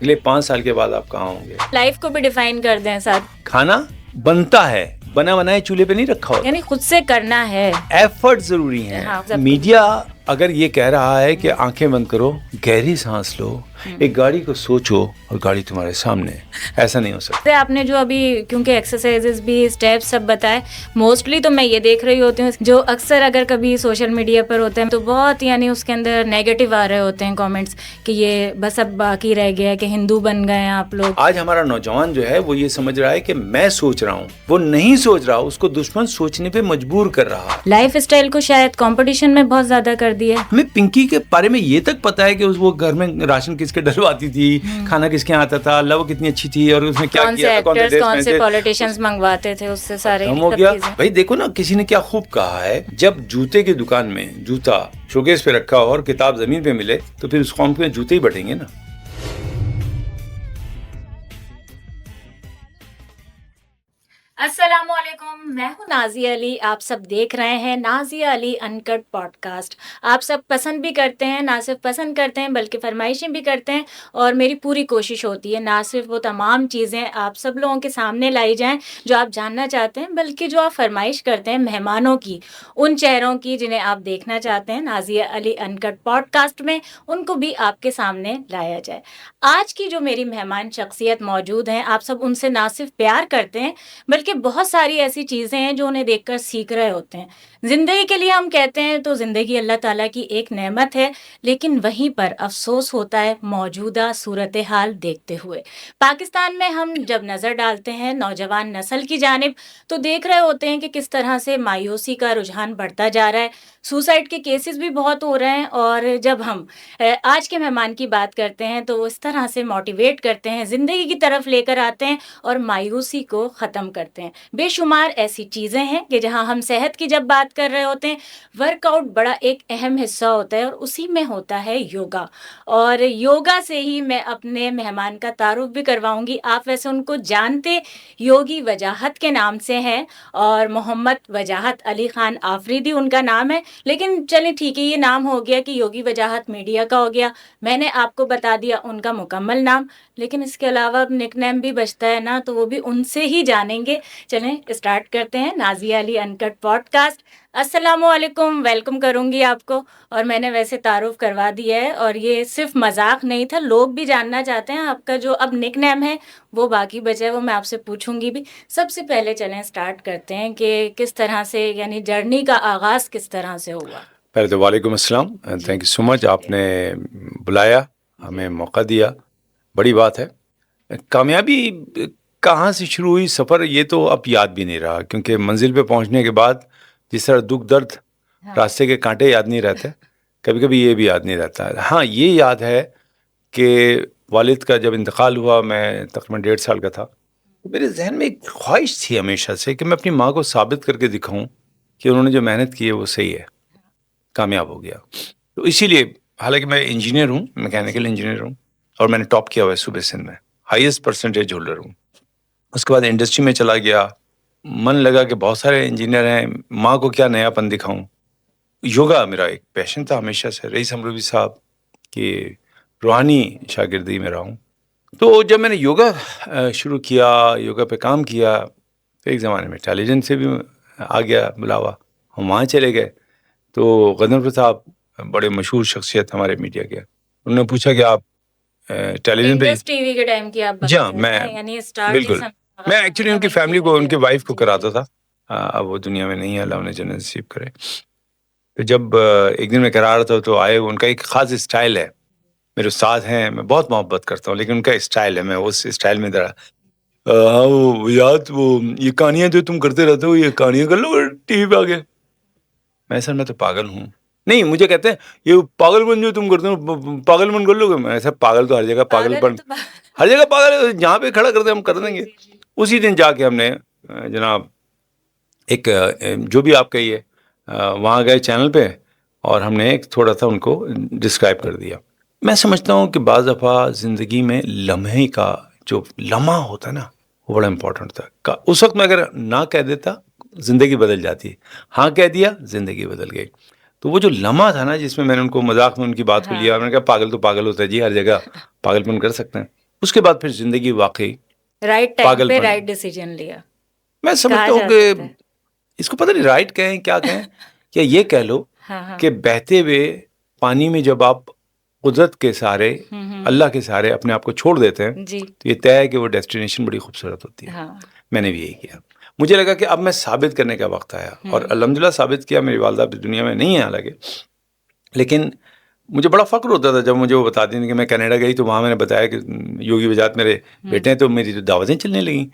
अगले 5 साल के बाद आप कहाँ होंगे? लाइफ को भी डिफाइन कर दें साथ, खाना बनता है, बना बनाए चूल्हे पे नहीं रखा होता। यानी खुद से करना है। एफर्ट जरूरी है। हाँ, सब मीडिया अगर ये कह रहा है कि आंखें बंद करो, गहरी सांस लो, एक गाड़ी को सोचो और गाड़ी तुम्हारे सामने है, ऐसा नहीं हो सकता। जैसे आपने जो अभी क्योंकि एक्सरसाइजेस भी स्टेप्स सब बताए, मोस्टली तो मैं ये देख रही होती हूँ जो अक्सर अगर कभी सोशल मीडिया पर होते हैं तो बहुत यानी उसके अंदर नेगेटिव आ रहे होते हैं कमेंट्स कि ये बस अब बाकी रह गया है कि हिंदू बन गए हैं आप लोग। आज हमारा नौजवान जो है वो ये समझ रहा है कि मैं सोच रहा हूँ, वो नहीं सोच रहा, उसको दुश्मन सोचने पे मजबूर कर रहा है। लाइफ स्टाइल को शायद कंपटीशन में बहुत ज्यादा कर दिया है। हमें पिंकी के बारे में ये तक पता है कि वो घर में राशन किसके डलवाती थी, खाना किसके आता था, लव कितनी अच्छी थी और उसने क्या किया था, कौन से पॉलिटिशियंस मंगवाते थे, उससे सारे हम हो गया। भाई देखो ना, किसी ने क्या खूब कहा है, जब जूते की दुकान में जूता शोकेस पे रखा हो और किताब जमीन पे मिले तो फिर उस कौम में जूते ही बटेंगे ना। अस्सलामुअलैकुम, मैं हूँ नाजिया अली। आप सब देख रहे हैं नाजिया अली अनकट पॉडकास्ट। आप सब पसंद भी करते हैं, ना सिर्फ पसंद करते हैं बल्कि फरमाइशें भी करते हैं और मेरी पूरी कोशिश होती है ना सिर्फ वो तमाम चीज़ें आप सब लोगों के सामने लाई जाएं जो आप जानना चाहते हैं, बल्कि जो आप फरमाइश करते हैं मेहमानों की, उन चेहरों की जिन्हें आप देखना चाहते हैं नाजिया अली अनकट पॉडकास्ट में, उनको भी आपके सामने लाया जाए। आज की जो मेरी मेहमान शख्सियत मौजूद हैं, आप सब उनसे ना सिर्फ प्यार करते हैं बल्कि बहुत सारी ऐसी चीज़ें हैं जो उन्हें देखकर सीख रहे होते हैं। ज़िंदगी के लिए हम कहते हैं तो ज़िंदगी अल्लाह ताला की एक नेमत है, लेकिन वहीं पर अफसोस होता है मौजूदा सूरत हाल देखते हुए। पाकिस्तान में हम जब नज़र डालते हैं नौजवान नस्ल की जानिब तो देख रहे होते हैं कि किस तरह से मायूसी का रुझान बढ़ता जा रहा है, सुसाइड के केसेस भी बहुत हो रहे हैं। और जब हम आज के मेहमान की बात करते हैं तो वो इस तरह से मोटिवेट करते हैं, ज़िंदगी की तरफ लेकर आते हैं और मायूसी को ख़त्म करते हैं। बेशुमार ऐसी चीज़ें हैं कि जहां हम सेहत की जब बात कर रहे होते हैं, वर्कआउट बड़ा एक अहम हिस्सा होता है और उसी में होता है योगा। और योगा से ही मैं अपने मेहमान का तारुफ भी करवाऊंगी। आप वैसे उनको जानते योगी वजाहत के नाम से हैं और मोहम्मद वजाहत अली खान आफरीदी उनका नाम है, लेकिन चलें ठीक है, ये नाम हो गया कि योगी वजाहत मीडिया का हो गया, मैंने आपको बता दिया उनका मुकम्मल नाम, लेकिन इसके अलावा निकनेम भी बचता है ना, तो वो भी उनसे ही जानेंगे। चलें स्टार्ट करते हैं नाजिया अली अनकट पॉडकास्ट। अस्सलामुअलैकुम, वेलकम करूंगी आपको। और मैंने वैसे तारुफ करवा दिया है और ये सिर्फ मजाक नहीं था, लोग भी जानना चाहते हैं आपका जो अब निकनेम है वो बाकी बचा है, वो मैं आपसे पूछूंगी भी। सबसे पहले चलें स्टार्ट करते हैं कि किस तरह से यानी जर्नी का आगाज़ किस तरह से हुआ। पहले तो वालेकुम अस्सलाम, थैंक यू सो मच, आपने बुलाया, हमें मौका दिया, बड़ी बात है। कामयाबी कहाँ से शुरू हुई सफ़र ये तो अब याद भी नहीं रहा, क्योंकि मंजिल पे पहुंचने के बाद जिस तरह दुख दर्द, रास्ते के कांटे याद नहीं रहते, कभी कभी ये भी याद नहीं रहता। हाँ, ये याद है कि वालिद का जब इंतकाल हुआ, मैं तकरीबन 1.5 साल का था, तो मेरे जहन में एक ख्वाहिश थी हमेशा से कि मैं अपनी माँ को साबित करके दिखाऊं कि उन्होंने जो मेहनत की है वो सही है, कामयाब हो गया। तो इसीलिए, हालांकि मैं इंजीनियर हूँ, मैकेनिकल इंजीनियर हूँ और मैंने टॉप किया हुआ है सूबे सिंध में, हाईएस्ट परसेंटेज होल्डर हूँ। उसके बाद इंडस्ट्री में चला गया, मन लगा कि बहुत सारे इंजीनियर हैं, माँ को क्या नयापन दिखाऊं। योगा मेरा एक पैशन था हमेशा से, रईस अमरूवी साहब की रूहानी शागिर्दी में रहा हूँ। तो जब मैंने योगा शुरू किया, योगा पे काम किया, तो एक ज़माने में टेलीविज़न से भी आ गया बुलावा, हम वहाँ चले गए। तो गदनपुर साहब बड़े मशहूर शख्सियत हमारे मीडिया के, उन्होंने पूछा कि आप टेलीविज़न पे टीवी के टाइम की आप जी हाँ, बिल्कुल, मैं एक्चुअली उनकी फैमिली को, उनकी वाइफ को कराता था। अब वो दुनिया में नहीं है, अल्लाह उन्हें जन्नत नसीब करे। तो जब एक दिन मैं करा रहा था तो आए, उनका एक ख़ास स्टाइल है, मेरे उस्ताद हैं, मैं बहुत मोहब्बत करता हूँ, लेकिन उनका स्टाइल है, मैं उस स्टाइल में ज़रा हाँ वो याद, वो ये कहानियाँ जो तुम करते रहते हो, ये कहानियाँ कर लो टीवी पे आके। मैं सर मैं तो पागल हूँ। नहीं, मुझे कहते हैं ये पागलपन जो तुम करते हो, पागलपन कर लोगे। मैं ऐसा, पागल तो हर जगह पागलपन, हर जगह पागल, जहाँ पे खड़ा कर दे हम कर देंगे। उसी दिन जाके हमने जनाब एक जो भी आप कहिए वहाँ गए चैनल पे और हमने एक थोड़ा सा उनको डिस्क्राइब कर दिया। मैं समझता हूँ कि बाज़ दफ़ा ज़िंदगी में लम्हे का जो लम्हा होता है ना, वो बड़ा इम्पोर्टेंट था। उस वक्त मैं अगर ना कह देता ज़िंदगी बदल जाती, हाँ कह दिया ज़िंदगी बदल गई। तो वो जो लम्हा था ना, जिसमें मैंने उनको मजाक में उनकी बात को लिया, मैंने कहा पागल तो पागल होता है जी, हर जगह पागलपन कर सकते हैं। उसके बाद फिर जिंदगी वाकई राइट टाइम पे पागलपन। राइट डिसीजन लिया, मैं समझता कहा हूँ जा सकता है। कि इसको पता नहीं राइट कहें क्या कहें, या ये कह लो हाँ हाँ। कि बहते हुए पानी में जब आप कुदरत के सहारे, अल्लाह के सहारे अपने आप को छोड़ देते हैं, जी तो ये तय है कि वो डेस्टिनेशन बड़ी खूबसूरत होती है। हाँ। मैंने भी यही किया। मुझे लगा कि अब मैं साबित करने का वक्त आया, और अल्हम्दुलिल्लाह साबित किया। मेरी वालदा अब दुनिया में नहीं है हालांकि, लेकिन मुझे बड़ा फ़ख्र होता था जब मुझे वो बताती थी कि मैं कनाडा गई तो वहाँ मैंने बताया कि योगी वजाहत मेरे बेटे हैं, तो मेरी तो दावतें चलने लगीं।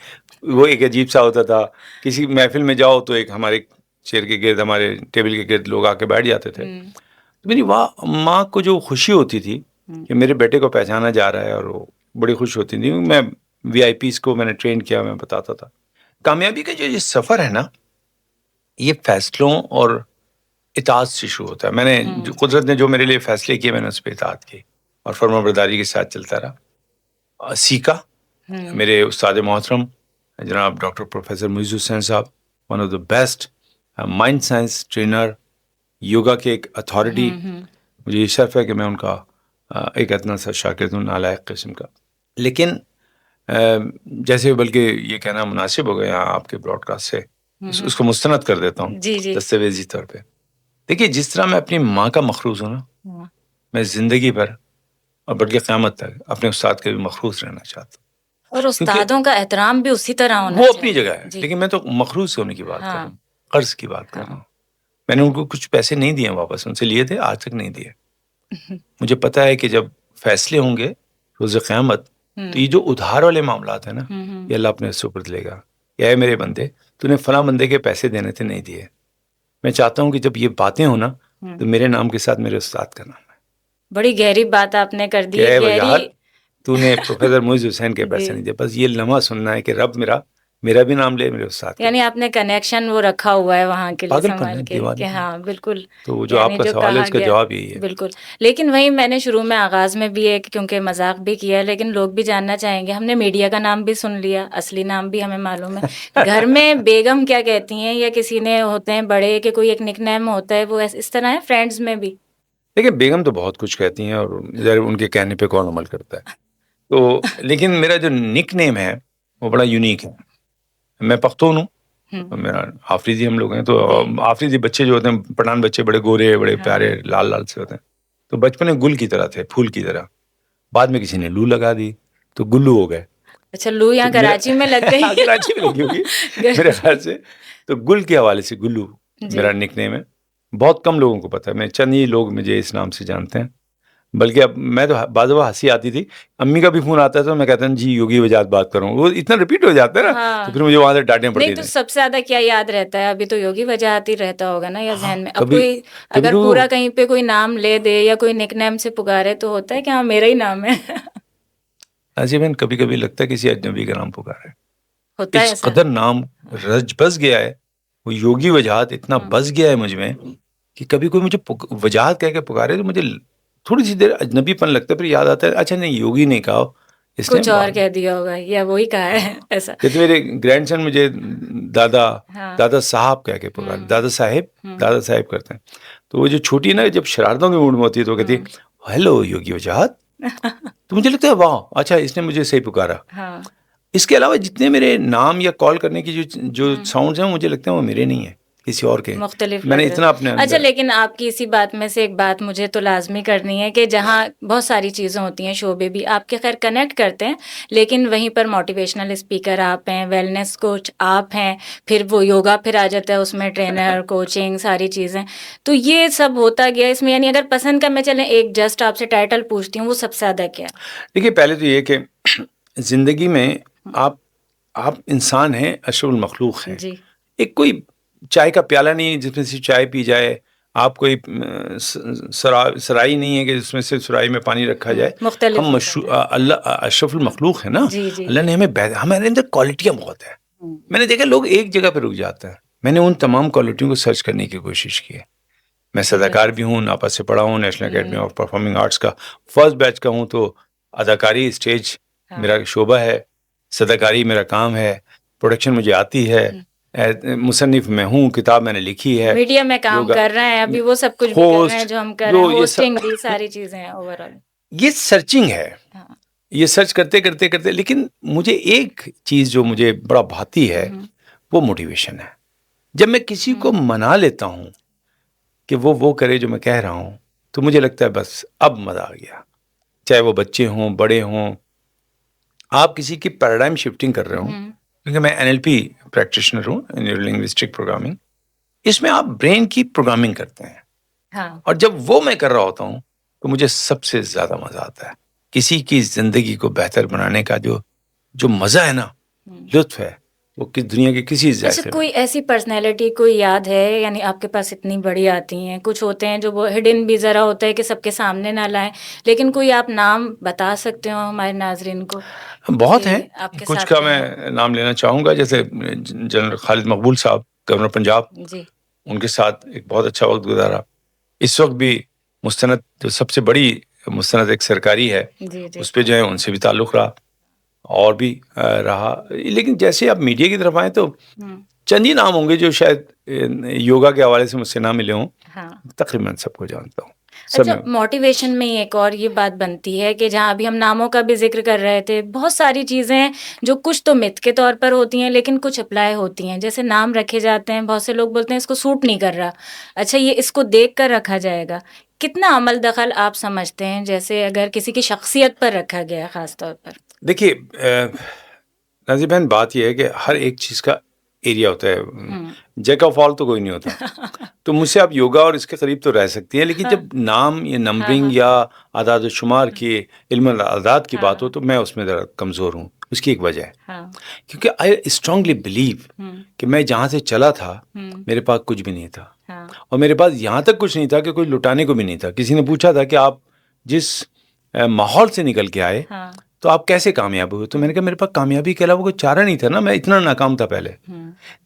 वो एक अजीब सा होता था, किसी महफिल में जाओ तो एक हमारे चेयर के गिर्द, हमारे टेबल के गिर्द लोग आके बैठ जाते थे। तो मेरी माँ को जो खुशी होती थी कि मेरे बेटे को पहचाना जा रहा है, और वो बड़ी खुश होती थी। मैं VIPs को मैंने ट्रेन किया, मैं बताता था। कामयाबी का जो ये सफ़र है ना, ये फैसलों और इताअत से शुरू होता है। मैंने कुदरत ने जो मेरे लिए फैसले किए, मैंने उस पर इताअत की और फर्माबरदारी के साथ चलता रहा। सीखा। मेरे उस्ताद मोहतरम जनाब डॉक्टर प्रोफेसर मुइज़ हुसैन साहब, one of the best mind science trainer, yoga के एक अथॉरिटी। मुझे ये शर्फ है कि मैं उनका एक इतना सा शागिर्द हूँ, नालायक किस्म का। लेकिन जैसे, बल्कि ये कहना मुनासिब होगा यहाँ आपके ब्रॉडकास्ट से, उसको मुस्तनद कर देता हूँ जी जी। दस्तावेजी तौर पे। देखिए, जिस तरह मैं अपनी माँ का मखरूज हूँ ना, मैं ज़िंदगी भर और बल्कि क़यामत तक अपने उस्ताद के भी मखरूज रहना चाहता हूँ। और उस्तादों का एहतराम भी उसी तरह होना वो चाहिए। अपनी जगह है, जी। लेकिन मैं तो मखरूज होने की बात कर रहा हाँ हूँ, कर्ज की बात कर रहा हूँ। मैंने उनको कुछ पैसे नहीं दिए वापस, उनसे लिए थे, आज तक नहीं दिए। मुझे पता है कि जब फैसले होंगे रोज़ क़यामत, तो ये जो उधार वाले मामलात है ना, ये अल्लाह अपने सुपुर्द लेगा। या है मेरे बंदे, तूने फलां बंदे के पैसे देने थे, नहीं दिए। मैं चाहता हूँ कि जब ये बातें हो ना, तो मेरे नाम के साथ मेरे उस्ताद का नाम है। बड़ी गहरी बात आपने कर दी, क्या है गहरी। वजाहत, तूने प्रोफेसर मुइज़ हुसैन के पैसे जी। नहीं दिए। बस ये लम्हा सुनना है कि रब मेरा भी नाम ले, मेरे उस्ताद का। यानी आपने कनेक्शन वो रखा हुआ है वहाँ के लिए पागलपन संभाल है, के, कि दीवानगी। हाँ बिल्कुल। तो वो जो यानी आपका जो सवाल है, कहा उसका गया, जवाब यही है। बिल्कुल। लेकिन वही मैंने शुरू में आगाज़ में भी एक, क्योंकि मजाक भी किया है, लेकिन लोग भी जानना चाहेंगे। हमने मीडिया का नाम भी सुन लिया, असली नाम भी हमें मालूम है। घर में बेगम क्या कहती हैं, या किसी ने होते हैं बड़े के कोई एक निकनेम होता है, वो इस तरह है फ्रेंड्स में भी? देखिए, बेगम तो बहुत कुछ कहती हैं, और ज़रा उनके कहने पे कौन अमल करता है। तो लेकिन मेरा जो निक नेम है वो बड़ा यूनिक है। मैं पख्तून हूँ, और मेरा आफरीदी हम लोग हैं। तो आफरीदी बच्चे जो होते हैं, पठान बच्चे, बड़े गोरे, बड़े प्यारे, लाल लाल से होते हैं। तो बचपन में गुल की तरह थे, फूल की तरह। बाद में किसी ने लू लगा दी तो गुल्लू हो गए। अच्छा, लू यहाँ तो कराची में लग गई? कराची में लगी होगी मेरे ख्याल से। तो गुल के हवाले से गुल्लू मेरा निकनेम है। बहुत कम लोगों को पता है, मैं चंद ही लोग मुझे इस नाम से जानते हैं। बल्कि अब मैं तो बाज़ दफ़ा हंसी आती थी, अम्मी का भी फ़ोन आता है तो मैं कहता हूँ जी योगी वजाहत बात कर रहा हूँ। वो इतना रिपीट हो जाता है ना, तो फिर मुझे वहाँ से डांटें पड़ती नहीं तो थी। सबसे ज्यादा क्या याद रहता है? अभी तो योगी वजाहत ही रहता होगा ना, या जहन में? अब कभी कोई कभी अगर तो पूरा कहीं पे कोई नाम ले दे या कोई निकनेम से पुकारे, तो होता है कि हाँ मेरा ही नाम है। नजीबन कभी कभी लगता है किसी अजनबी का नाम पुकारा है। होता है इस ऐसा? कदर नाम रज बस गया है, वो योगी वजाहत इतना बस गया है मुझ में कि कभी कोई मुझे वजाहत कह के पुकारे तो मुझे थोड़ी सी देर अजनबीपन लगता है, फिर याद आता है अच्छा नहीं, योगी नहीं कहा, इसने कुछ और कह दिया होगा, या वही कहा है ऐसा। कहते मेरे ग्रैंडसन मुझे दादा हाँ। दादा साहब कह के पुकार, दादा साहेब करते हैं। तो वो जो छोटी ना, जब शरारतों के मूड में होती है तो वो कहती है हेलो योगी वजाहत। तो मुझे लगता है वाह, अच्छा इसने मुझे सही पुकारा। हाँ। इसके अलावा जितने मेरे नाम या कॉल करने की जो साउंड्स हैं, मुझे लगता है वो मेरे नहीं है, किसी और के। मुख्तलिफ लग मैंने रहे इतना हैं। अपने अच्छा, अंदर। लेकिन आपकी इसी बात में से एक बात मुझे तो लाजमी करनी है कि जहाँ बहुत सारी चीज़ें होती हैं, शोबे भी आपके खैर कनेक्ट करते हैं, लेकिन वहीं पर मोटिवेशनल स्पीकर आप हैं, वेलनेस कोच आप हैं, फिर वो योगा फिर आ जाता है उसमें, ट्रेनर, कोचिंग, सारी चीज़ें। तो ये सब होता गया इसमें। यानी अगर पसंद का मैं चलें एक जस्ट आपसे टाइटल पूछती हूँ, वो सबसे ज़्यादा क्या है? देखिए, पहले तो ये कि जिंदगी में आप इंसान हैं, अशरफुल मखलूक हैं। जी। एक कोई चाय का प्याला नहीं है जिसमें से चाय पी जाए। आप कोई सराई नहीं है कि जिसमें से सुराही में पानी रखा जाए। मुख्तलिफ हम अल्लाह अशरफुल मखलूक है ना। जी जी। अल्लाह ने हमारे अंदर क्वालिटियाँ बहुत है। मैंने देखा लोग एक जगह पे रुक जाते हैं। मैंने उन तमाम क्वालिटियों को सर्च करने की कोशिश की है। मैं सदाकार भी हूँ, नापा से पढ़ा हूँ, national academy of performing arts का फर्स्ट बैच का हूँ। तो अदाकारी स्टेज मेरा शोबा है, सदाकारी मेरा काम है, प्रोडक्शन मुझे आती है, मुसन्निफ मैं हूँ, किताब मैंने लिखी है, मीडिया में काम कर रहे हैं अभी, वो सब कुछ भी कर रहे हैं जो हम कर रहे हैं, होस्टिंग भी, सारी चीजें हैं ओवरऑल। ये सर्चिंग है। ये सर्च करते करते करते, लेकिन मुझे एक चीज़ जो मुझे बड़ा भाती है वो मोटिवेशन है। जब मैं किसी को मना लेता हूँ कि वो करे जो मैं कह रहा हूँ, तो मुझे लगता है बस अब मज़ा आ गया। चाहे वो बच्चे हों, बड़े हों, आप किसी की पैराडाइम शिफ्टिंग कर रहे हो, क्योंकि मैं NLP प्रैक्टिशनर हूँ, न्यूरो लिंग्विस्टिक प्रोग्रामिंग। इसमें आप ब्रेन की प्रोग्रामिंग करते हैं। हाँ। और जब वो मैं कर रहा होता हूँ तो मुझे सबसे ज़्यादा मज़ा आता है। किसी की ज़िंदगी को बेहतर बनाने का जो जो मज़ा है ना, लुत्फ़ है, वो किस दुनिया के किसी अच्छा, ज़ायक़े में। कोई ऐसी पर्सनैलिटी कोई याद है, यानी आपके पास इतनी बड़ी आती हैं, कुछ होते हैं जो वो हिडन भी ज़रा होता है कि सबके सामने ना लाएँ, लेकिन कोई आप नाम बता सकते हो हमारे नाज़रीन को बहुत कि हैं, आपके कुछ साथ का रहे हों? मैं नाम लेना चाहूँगा, जैसे जनरल खालिद मकबूल साहब, गवर्नर पंजाब, जी, उनके साथ एक बहुत अच्छा वक़्त गुज़ारा। इस वक़्त भी मुस्तनद जो सबसे बड़ी मुस्तनद एक सरकारी है, जी, जी। उस पे जो है उनसे भी ताल्लुक़ रहा और भी रहा। लेकिन जैसे आप मीडिया की तरफ आएँ तो हुँ, चंद ही नाम होंगे जो शायद योगा के हवाले से मुझसे ना मिले हों। हाँ। तकरीबन सबको जानता हूँ। सब अच्छा, में मोटिवेशन में ही एक और ये बात बनती है कि जहाँ अभी हम नामों का भी ज़िक्र कर रहे थे, बहुत सारी चीज़ें हैं जो कुछ तो मिथ के तौर पर होती हैं, लेकिन कुछ अप्लाई होती हैं। जैसे नाम रखे जाते हैं, बहुत से लोग बोलते हैं इसको सूट नहीं कर रहा। अच्छा, ये इसको देख कर रखा जाएगा। कितना अमल दखल आप समझते हैं, जैसे अगर किसी की शख्सियत पर रखा गया है ख़ास तौर पर? देखिए नाज़िर बहन, बात ये है कि हर एक चीज़ का एरिया होता है। जैक ऑफ ऑल तो कोई नहीं होता। तो मुझसे आप योगा और इसके करीब तो रह सकती हैं, लेकिन जब नाम या हाँ, नंबरिंग हाँ। या आदाद शुमार की, इल्म आदाद की बात हो, हाँ, तो मैं उसमें ज़रा कमज़ोर हूँ। उसकी एक वजह है, हाँ। क्योंकि आई स्ट्रांगली बिलीव कि मैं जहाँ से चला था, मेरे पास कुछ भी नहीं था। हाँ, और मेरे पास यहाँ तक कुछ नहीं था कि कोई लुटाने को भी नहीं था। किसी ने पूछा था कि आप जिस माहौल से निकल के आए, हाँ। तो आप कैसे कामयाब हुए? तो मैंने कहा मेरे पास कामयाबी के अलावा कोई चारा नहीं था ना, मैं इतना नाकाम था पहले।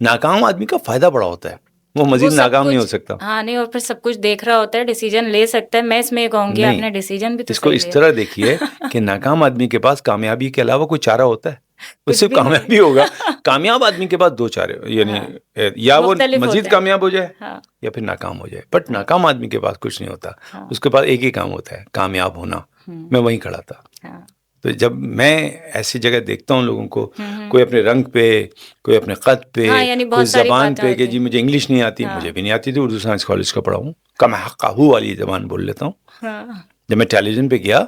नाकाम आदमी का फ़ायदा बड़ा होता है, वो वो मज़ीद सब नाकाम नहीं हो कुछ, सकता। हाँ, नहीं, और फिर सब कुछ देख रहा होता है, डिसीज़न ले सकता है। मैं इसमें ये कहूँगी नहीं, आपने डिसीज़न भी तो इसको सही इस लिया। तरह देखिए कि नाकाम आदमी के पास कामयाबी के अलावा कोई चारा होता है? वो कुछ सिर्फ़ भी नहीं कामयाबी है। होगा। कामयाब आदमी के पास 2 चारे, यानी हाँ, या वो मुख्तलिफ मज़ीद होते हैं। कामयाब हो जाए हाँ, या फिर नाकाम हो जाए। बट हाँ, नाकाम आदमी के पास कुछ नहीं होता। हाँ, उसके पास एक ही काम होता है, कामयाब होना। मैं वहीं खड़ा था। हाँ। तो जब मैं ऐसी जगह देखता हूँ लोगों को, हुँ। कोई अपने रंग पे, कोई अपने क़द पे, हाँ, यानी कोई बहुत सारी ज़बान बातें पे कि होती जी हैं। मुझे इंग्लिश नहीं आती, मुझे हाँ, भी नहीं आती थी, उर्दू साइंस कॉलेज का पढ़ा हूँ। कम हक़्क़ाहू वाली ज़बान बोल लेता हूँ। हाँ, जब मैं टेलीविज़न पे गया,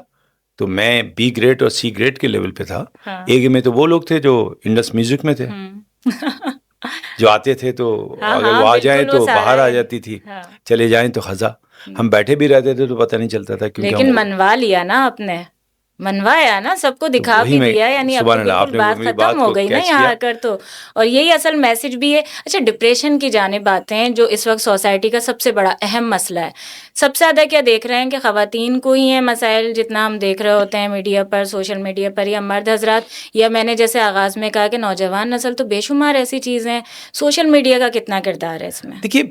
तो मैं बी ग्रेड और सी ग्रेड के लेवल पे था। हाँ। ए में तो वो लोग थे जो इंडस म्यूज़िक में थे, हुँ। जो आते थे तो हाँ, अगर वो हाँ, आ जाएँ बिल्कुल वो तो सारा बाहर आ यानी, जाती थी, हाँ। चले जाएँ तो ख़ज़ा। हम बैठे भी रहते थे तो पता नहीं चलता था, क्योंकि लेकिन हम, मनवा लिया ना आपने, मनवाया ना, सबको तो दिखा वही भी मैं, दिया, यानी अब सुभान तो अल्लाह, बिल्कुल आपने वो बात मेरी खत्म बात हो को गई ना कैच यहाँ किया। आकर तो। और यही असल मैसेज भी है। अच्छा, डिप्रेशन की जानिब आते हैं, जो इस वक्त सोसाइटी का सबसे बड़ा अहम मसला है। सबसे ज़्यादा क्या देख रहे हैं कि ख़वातीन को ही है मसाइल, जितना हम देख रहे होते हैं मीडिया पर, सोशल मीडिया पर, या मर्द हजरात, या मैंने जैसे आगाज़ में कहा कि नौजवान नस्ल, तो बेशुमार ऐसी चीज़ें हैं। सोशल मीडिया का कितना किरदार है इसमें? देखिए,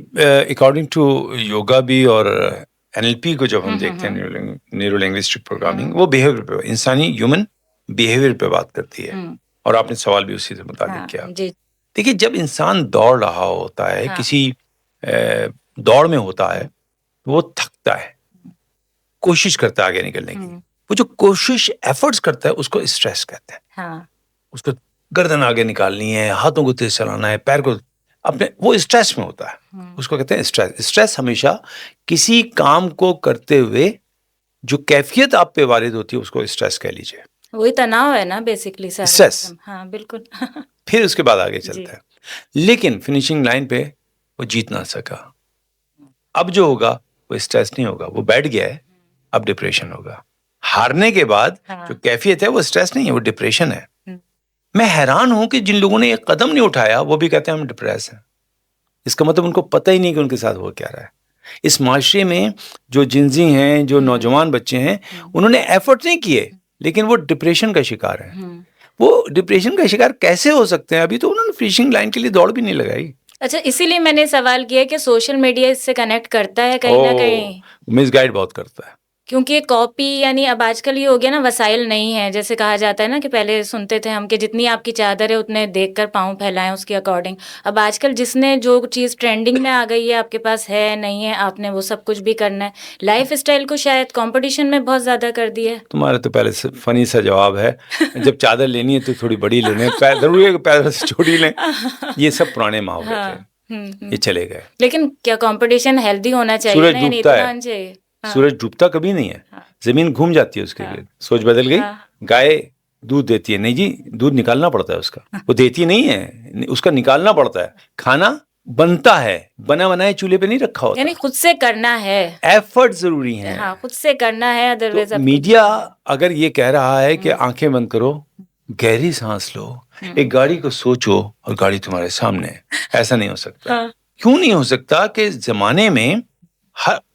अकॉर्डिंग टू योगा भी और NLP को जब हम हुँ, हुँ, देखते हैं, हुँ। न्यूरो लिंग्विस्टिक प्रोग्रामिंग, वो बिहेवियर पे, इंसानी ह्यूमन बिहेवियर पे बात करती है। हुँ, और आपने सवाल भी उसी से मुताल्लिक हाँ, किया। जी, देखिए, जब इंसान दौड़ रहा होता है, हाँ, किसी दौड़ में होता है, तो वो थकता है, कोशिश करता है आगे निकलने की। हुँ, वो जो कोशिश, एफर्ट्स करता है, उसको स्ट्रेस कहते हैं। हाँ, उसको गर्दन आगे निकालनी है, हाथों को तेज चलाना है, पैर को अपने, वो स्ट्रेस में होता है। हुँ। उसको कहते हैं स्ट्रेस। स्ट्रेस हमेशा किसी काम को करते हुए जो कैफियत आप पे वारिद होती है, उसको स्ट्रेस कह लीजिए। वही तनाव है ना बेसिकली सारा स्ट्रेस, सिस्टम। हाँ, बिल्कुल। फिर उसके बाद आगे जी। चलता है। लेकिन फिनिशिंग लाइन पे वो जीत ना सका। अब जो होगा वो स्ट्रेस नहीं होगा, वो बैठ गया है, अब डिप्रेशन होगा। हारने के बाद हाँ। जो कैफियत है वो स्ट्रेस नहीं है, वो डिप्रेशन है। हुँ। मैं हैरान हूं कि जिन लोगों ने एक कदम नहीं उठाया, वो भी कहते हैं हम डिप्रेस हैं। इसका मतलब उनको पता ही नहीं कि उनके साथ हो क्या रहा है। इस माशरे में जो जिंजी हैं, जो नौजवान बच्चे हैं, उन्होंने एफर्ट नहीं किए, लेकिन वो डिप्रेशन का शिकार हैं। हुँ। वो डिप्रेशन का शिकार कैसे हो सकते हैं? अभी तो उन्होंने फिनिशिंग लाइन के लिए दौड़ भी नहीं लगाई। अच्छा, इसीलिए मैंने सवाल किया कि सोशल मीडिया इससे कनेक्ट करता है कहीं न ओह! कहीं? मिसगाइड बहुत करता है। क्योंकि कॉपी यानी अब आजकल ये हो गया ना, वसाइल नहीं है। जैसे कहा जाता है ना कि पहले सुनते थे हम कि जितनी आपकी चादर है उतने देखकर पाँव फैलाएं उसके अकॉर्डिंग। अब आजकल जिसने जो चीज़ ट्रेंडिंग में आ गई है, आपके पास है नहीं है, आपने वो सब कुछ भी करना है। लाइफ स्टाइल को शायद कंपटीशन में बहुत ज़्यादा कर दिया है। तुम्हारा तो पहले से फनी सा जवाब है, जब चादर लेनी है तो थोड़ी बड़ी ले लें, जरूरी है कि पैदल से छोटी लें। ये सब पुराने मुहावरे हाँ, थे, ये चले गए। लेकिन क्या कंपटीशन हेल्दी होना चाहिए सूरज ना, यानी डूबता इतना है, होना चाहिए। हाँ, सूरज डूबता कभी नहीं है, हाँ, जमीन घूम जाती है उसके हाँ, लिए। सोच बदल गई। हाँ, गाय दूध देती है, नहीं जी, दूध निकालना पड़ता है उसका, वो देती नहीं है, उसका निकालना पड़ता है। खाना बनता है, बना बनाए चूल्हे पे नहीं रखा होता। यानी खुद से करना है। एफर्ट जरूरी है। हाँ, खुद से करना है, अदरवाइज तो आप मीडिया अगर ये कह रहा है कि आंखें बंद करो, गहरी सांस लो, एक गाड़ी को सोचो और गाड़ी तुम्हारे सामने है, ऐसा नहीं हो सकता। हाँ, क्यों नहीं हो सकता कि जमाने में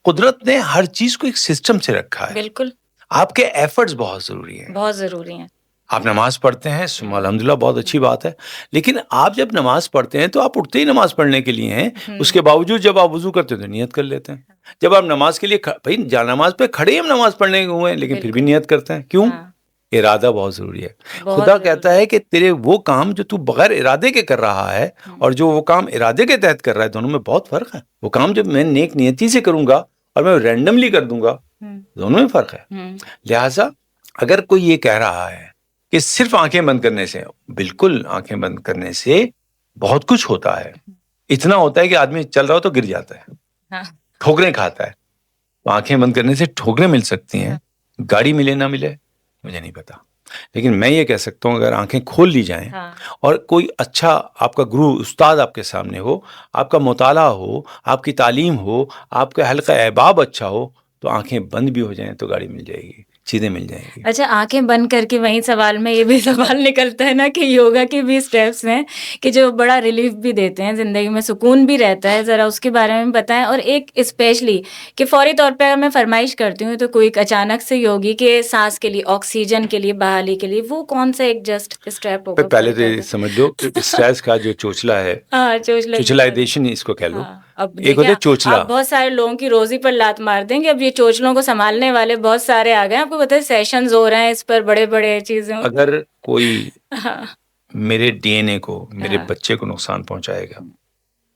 कुदरत ने हर चीज को एक सिस्टम से रखा है। बिल्कुल, आपके एफर्ट्स बहुत जरूरी हैं। बहुत ज़रूरी है। आप नमाज पढ़ते हैं, सुबह अल्हम्दुलिल्लाह, बहुत अच्छी बात है। लेकिन आप जब नमाज पढ़ते हैं तो आप उठते ही नमाज पढ़ने के लिए हैं। उसके बावजूद जब आप वजू करते हैं तो नियत कर लेते हैं। जब आप नमाज के लिए भाई जा नमाज पे खड़े ही हम नमाज पढ़ने हुए हैं, लेकिन फिर भी नियत करते हैं। क्यों? हाँ, इरादा बहुत जरूरी है। बहुत खुदा ज़रूरी कहता है कि तेरे वो काम जो तू बगैर इरादे के कर रहा है और जो वो काम इरादे के तहत कर रहा है, दोनों में बहुत फर्क है। वो काम जब मैं नेक नियति से करूंगा और मैं रैंडमली कर दूंगा, दोनों में फर्क है। लिहाजा अगर कोई ये कह रहा है कि सिर्फ आंखें बंद करने से, बिल्कुल आंखें बंद करने से बहुत कुछ होता है। इतना होता है कि आदमी चल रहा हो तो गिर जाता है, हाँ, ठोकरें खाता है। तो आंखें बंद करने से ठोकरें मिल सकती हैं, गाड़ी मिले ना मिले मुझे नहीं पता। लेकिन मैं ये कह सकता हूँ, अगर आंखें खोल ली जाएं हाँ, और कोई अच्छा आपका गुरु उस्ताद आपके सामने हो, आपका मुताला हो, आपकी तालीम हो, आपका हल्का अहबाब अच्छा हो, तो आंखें बंद भी हो जाएं तो गाड़ी मिल जाएगी, चीज़ें मिल जाएंगी। अच्छा, आंखें बंद करके वहीं सवाल में ये भी सवाल निकलता है ना कि योगा के भी स्टेप्स हैं कि जो बड़ा रिलीफ भी देते हैं, ज़िंदगी में सुकून भी रहता है, ज़रा उसके बारे में बताएं। और एक स्पेशली कि फौरी तौर पे अगर मैं फरमाइश करती हूँ तो कोई अचानक से योगी के सांस के लिए, ऑक्सीजन के लिए, बहाली के लिए, वो कौन सा एक जस्ट स्टेप होगा? पहले तो ये समझ लो कि स्ट्रेस का जो चोचला है, हाँ, चोचलाइजेशन इसको कह लो। हाँ, अब एक होता है देखिए चोचला। आप बहुत सारे लोगों की रोजी पर लात मार देंगे। अब ये चोचलों को संभालने वाले बहुत सारे आ गए हैं। आपको पता है सेशंस हो रहे हैं इस पर, बड़े-बड़े चीजें। अगर कोई हाँ, मेरे डीएनए को, मेरे हाँ, बच्चे को नुकसान पहुंचाएगा,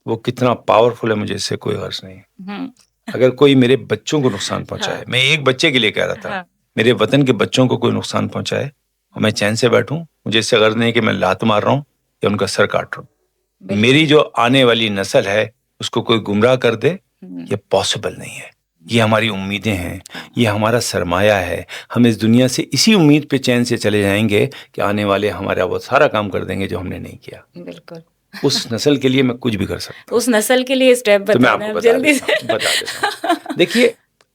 वो कितना पावरफुल है मुझे इससे कोई गर्ज नहीं। हम्म, अगर कोई मेरे बच्चों को नुकसान पहुंचाए, हाँ, मैं एक बच्चे के लिए कह रहा था, हाँ, मेरे वतन के बच्चों को कोई नुकसान पहुंचाए और मैं चैन से बैठूं, मुझे इससे गर्ज नहीं कि मैं लात मार रहा हूं या उनका सर काट रहा हूं। मेरी जो आने वाली नस्ल है उसको कोई गुमराह कर दे, ये पॉसिबल नहीं है। ये हमारी उम्मीदें हैं, ये हमारा सरमाया है। हम इस दुनिया से इसी उम्मीद पे चैन से चले जाएंगे कि आने वाले हमारा वो सारा काम कर देंगे जो हमने नहीं किया। बिल्कुल। उस नस्ल के लिए मैं कुछ भी कर सकता हूँ। उस नस्ल के लिए स्टेप तो मैं बता दें आपको आप जल्दी से। बता देता हूँ। देखिए,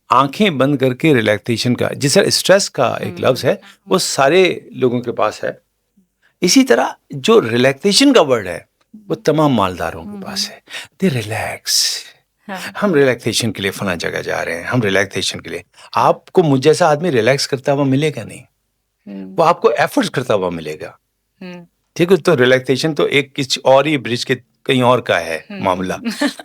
आंखें बंद करके रिलैक्सेशन का, जिस तरह स्ट्रेस का एक लफ्ज है वो सारे लोगों के पास है, इसी तरह जो रिलैक्सेशन का वर्ड है वो तमाम मालदारों के पास है। दे रिलैक्स। हाँ, हम रिलैक्सेशन के लिए फला जगह जा रहे हैं, हम रिलैक्सेशन के लिए। आपको मुझ जैसा आदमी रिलैक्स करता हुआ मिलेगा नहीं, वो आपको एफर्ट्स करता हुआ मिलेगा। ठीक है, तो रिलैक्सेशन तो एक किसी और ही ब्रिज के कहीं और का है मामला।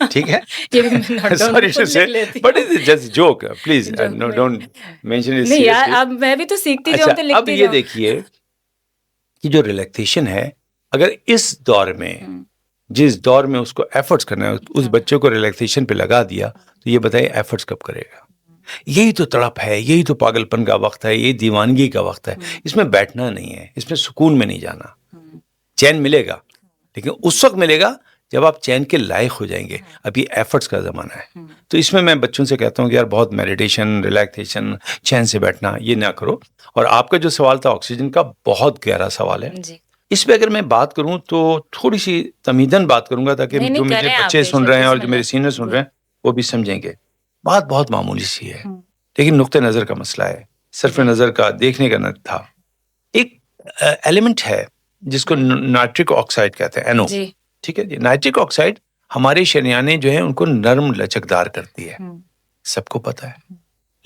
ठीक है, ये भी मैं note down सॉरी टू लिख से, लेती हूँ। But it is just joke, please Joke नो में। डोंट मेंशन इट नहीं यार, सीरियसली। अब मैं भी तो सीखती जाऊँ, तो अच्छा, अब लिखती ये जाऊँ। देखिए कि जो रिलैक्सेशन है, अगर इस दौर में, जिस दौर में उसको एफर्ट्स करना है, उस बच्चे को रिलैक्सेशन पे लगा दिया, तो ये बताइए एफर्ट्स कब करेगा? यही तो तड़प है, यही तो पागलपन का वक्त है, यही दीवानगी का वक्त है। इसमें बैठना नहीं है, इसमें सुकून में नहीं जाना। चैन मिलेगा, लेकिन उस वक्त मिलेगा जब आप चैन के लायक हो जाएंगे। अभी एफर्ट्स का ज़माना है, तो इसमें मैं बच्चों से कहता हूँ कि यार बहुत मेडिटेशन, रिलैक्सेशन, चैन से बैठना ये ना करो। और आपका जो सवाल था ऑक्सीजन का, बहुत गहरा सवाल है। जी। इस पे अगर मैं बात करूं तो थोड़ी सी तमीदन बात करूंगा, ताकि नहीं, जो नहीं, मेरे करें आप बच्चे सुन बेशक, रहे हैं और जो बिस्मिल्लाह। मेरे सीनियर सुन जी। रहे हैं वो भी समझेंगे। बात बहुत मामूली सी है, लेकिन नुक्ते नज़र का मसला है, सिर्फ नज़र का देखने का न था। एक एलिमेंट है जिसको नाइट्रिक ऑक्साइड कहते हैं, NO। जी। ठीक है जी, नाइट्रिक ऑक्साइड हमारे शरीयाने जो है उनको नरम लचकदार करती है, सबको पता है।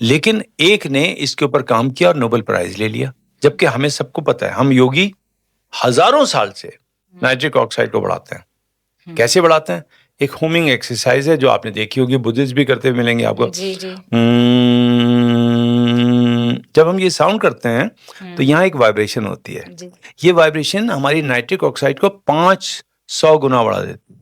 लेकिन एक ने इसके ऊपर काम किया और नोबेल प्राइज ले लिया, जबकि हमें सबको पता है, हम योगी हजारों साल से नाइट्रिक ऑक्साइड को बढ़ाते हैं। कैसे बढ़ाते हैं? एक होमिंग एक्सरसाइज है जो आपने देखी होगी, बुद्धिस्ट भी करते हुए मिलेंगे आपको। जी, जी। जब हम ये साउंड करते हैं तो यहाँ एक वाइब्रेशन होती है। जी ये वाइब्रेशन हमारी नाइट्रिक ऑक्साइड को 500 गुना बढ़ा देती है,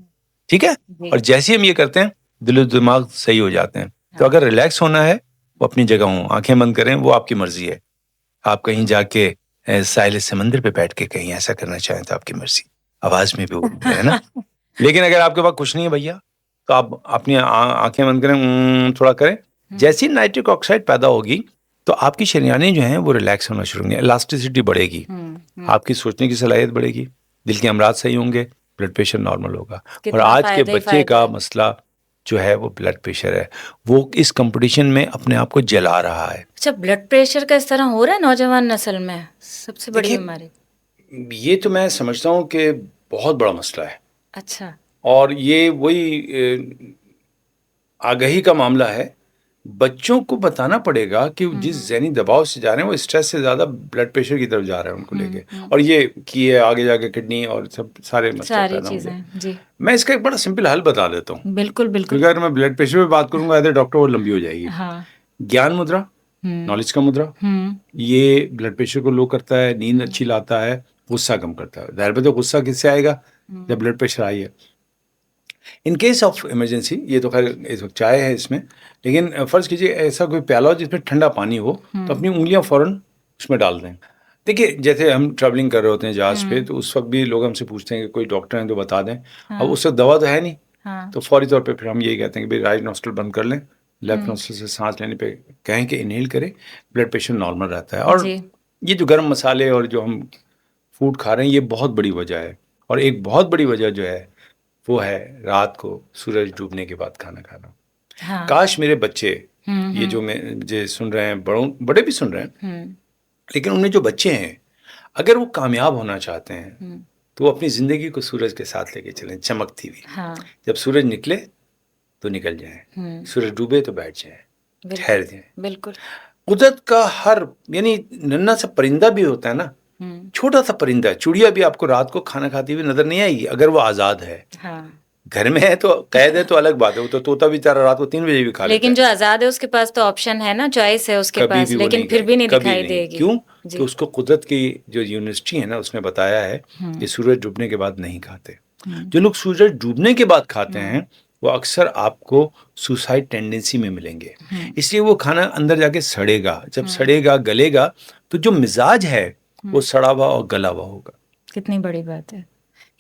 ठीक है। जी और जैसे ही हम ये करते हैं दिलो दिमाग सही हो जाते हैं। तो हाँ। अगर रिलैक्स होना है वो अपनी जगह हो, आंखें बंद करें, वो आपकी मर्जी है। आप कहीं जाके साहिल समंदर पे बैठ के कहीं ऐसा करना चाहें तो आपकी मर्जी, आवाज में भी वो है ना। लेकिन अगर आपके पास कुछ नहीं है भैया तो आप अपनी आंखें बंद करें, थोड़ा करें। जैसे ही नाइट्रिक ऑक्साइड पैदा होगी तो आपकी शरीयानें जो हैं वो रिलैक्स होना शुरू होंगे, इलास्टिसिटी बढ़ेगी, आपकी सोचने की सलाहियत बढ़ेगी, दिल के अमराज सही होंगे, ब्लड प्रेशर नॉर्मल होगा। और कितना आज के फायदा ही बच्चे फायदा का है। मसला जो है वो ब्लड प्रेशर है, वो इस कंपटीशन में अपने आप को जला रहा है। अच्छा, ब्लड प्रेशर का इस तरह हो रहा है नौजवान नस्ल में, सबसे बड़ी देखिए, बीमारी। ये तो मैं समझता हूँ कि बहुत बड़ा मसला है, अच्छा और ये वही आगाही का मामला है। बच्चों को बताना पड़ेगा कि जिस ज़हनी दबाव से जा रहे हैं वो स्ट्रेस से ज़्यादा ब्लड प्रेशर की तरफ जा रहे हैं उनको लेके, और ये कि ये आगे जाके किडनी और सब सारे मसले सारी पैदा होंगे। चीजें जी मैं इसका एक बड़ा सिंपल हल बता देता हूँ, बिल्कुल बिल्कुल। क्योंकि अगर मैं ब्लड प्रेशर पे बात करूंगा तो डॉक्टर वो लंबी हो जाएगी। हाँ ज्ञान मुद्रा, नॉलेज का मुद्रा, ये ब्लड प्रेशर को लो करता है, नींद अच्छी लाता है, गुस्सा कम करता है। जाहिर बात है गुस्सा किससे आएगा जब ब्लड प्रेशर आई है। इन केस ऑफ इमरजेंसी, ये तो खैर इस वक्त चाय है इसमें, लेकिन फ़र्ज़ कीजिए ऐसा कोई प्याला हो जिसमें ठंडा पानी हो, तो अपनी उंगलियां फ़ौरन उसमें डाल दें। देखिए, जैसे हम ट्रैवलिंग कर रहे होते हैं जहाज़ पे, तो उस वक्त भी लोग हमसे पूछते हैं कि कोई डॉक्टर हैं तो बता दें। अब उस वक्त दवा तो है नहीं, तो फौरी तौर पे फिर हम यही कहते हैं कि भाई राइट नॉस्ट्रल बंद कर लें, लेफ्ट नॉस्ट्रल से सांस लेने पे कहें कि इनहेल करें, ब्लड प्रेशर नॉर्मल रहता है। और ये जो गर्म मसाले और जो हम फूड खा रहे हैं, ये बहुत बड़ी वजह है। और एक बहुत बड़ी वजह जो है वो है रात को सूरज डूबने के बाद खाना खाना। हाँ। काश मेरे बच्चे, ये जो मुझे सुन रहे हैं, बड़े भी सुन रहे हैं, लेकिन उनमें जो बच्चे हैं, अगर वो कामयाब होना चाहते हैं तो वो अपनी ज़िंदगी को सूरज के साथ लेके चलें, चमकती हुई। हाँ। जब सूरज निकले तो निकल जाएं, सूरज डूबे तो बैठ जाएं, ठहर जाएं। बिल्कुल। कुदरत का हर, यानी नन्हा सा परिंदा भी होता है ना, छोटा सा परिंदा, चिड़िया भी आपको रात को खाना खाती हुई नजर नहीं आएगी अगर वो आज़ाद है। हाँ। घर में है तो कैद है तो अलग बात है, वो तो तोता बेचारा रात को 3 बजे भी खा लेता है। लेकिन जो आजाद है उसके पास तो ऑप्शन है ना, चॉइस है उसके पास, लेकिन फिर भी नहीं दिखाई देगी। क्यों? कि उसको कुदरत की जो यूनिवर्सिटी है ना उसने बताया है कि सूरज डूबने के बाद नहीं खाते। जो लोग सूरज डूबने के बाद खाते हैं वो अक्सर आपको सुसाइड टेंडेंसी में मिलेंगे, इसलिए वो खाना अंदर जाके सड़ेगा। जब सड़ेगा, गलेगा, तो जो मिजाज है वो सड़ा हुआ और गला हुआ होगा। कितनी बड़ी बात है,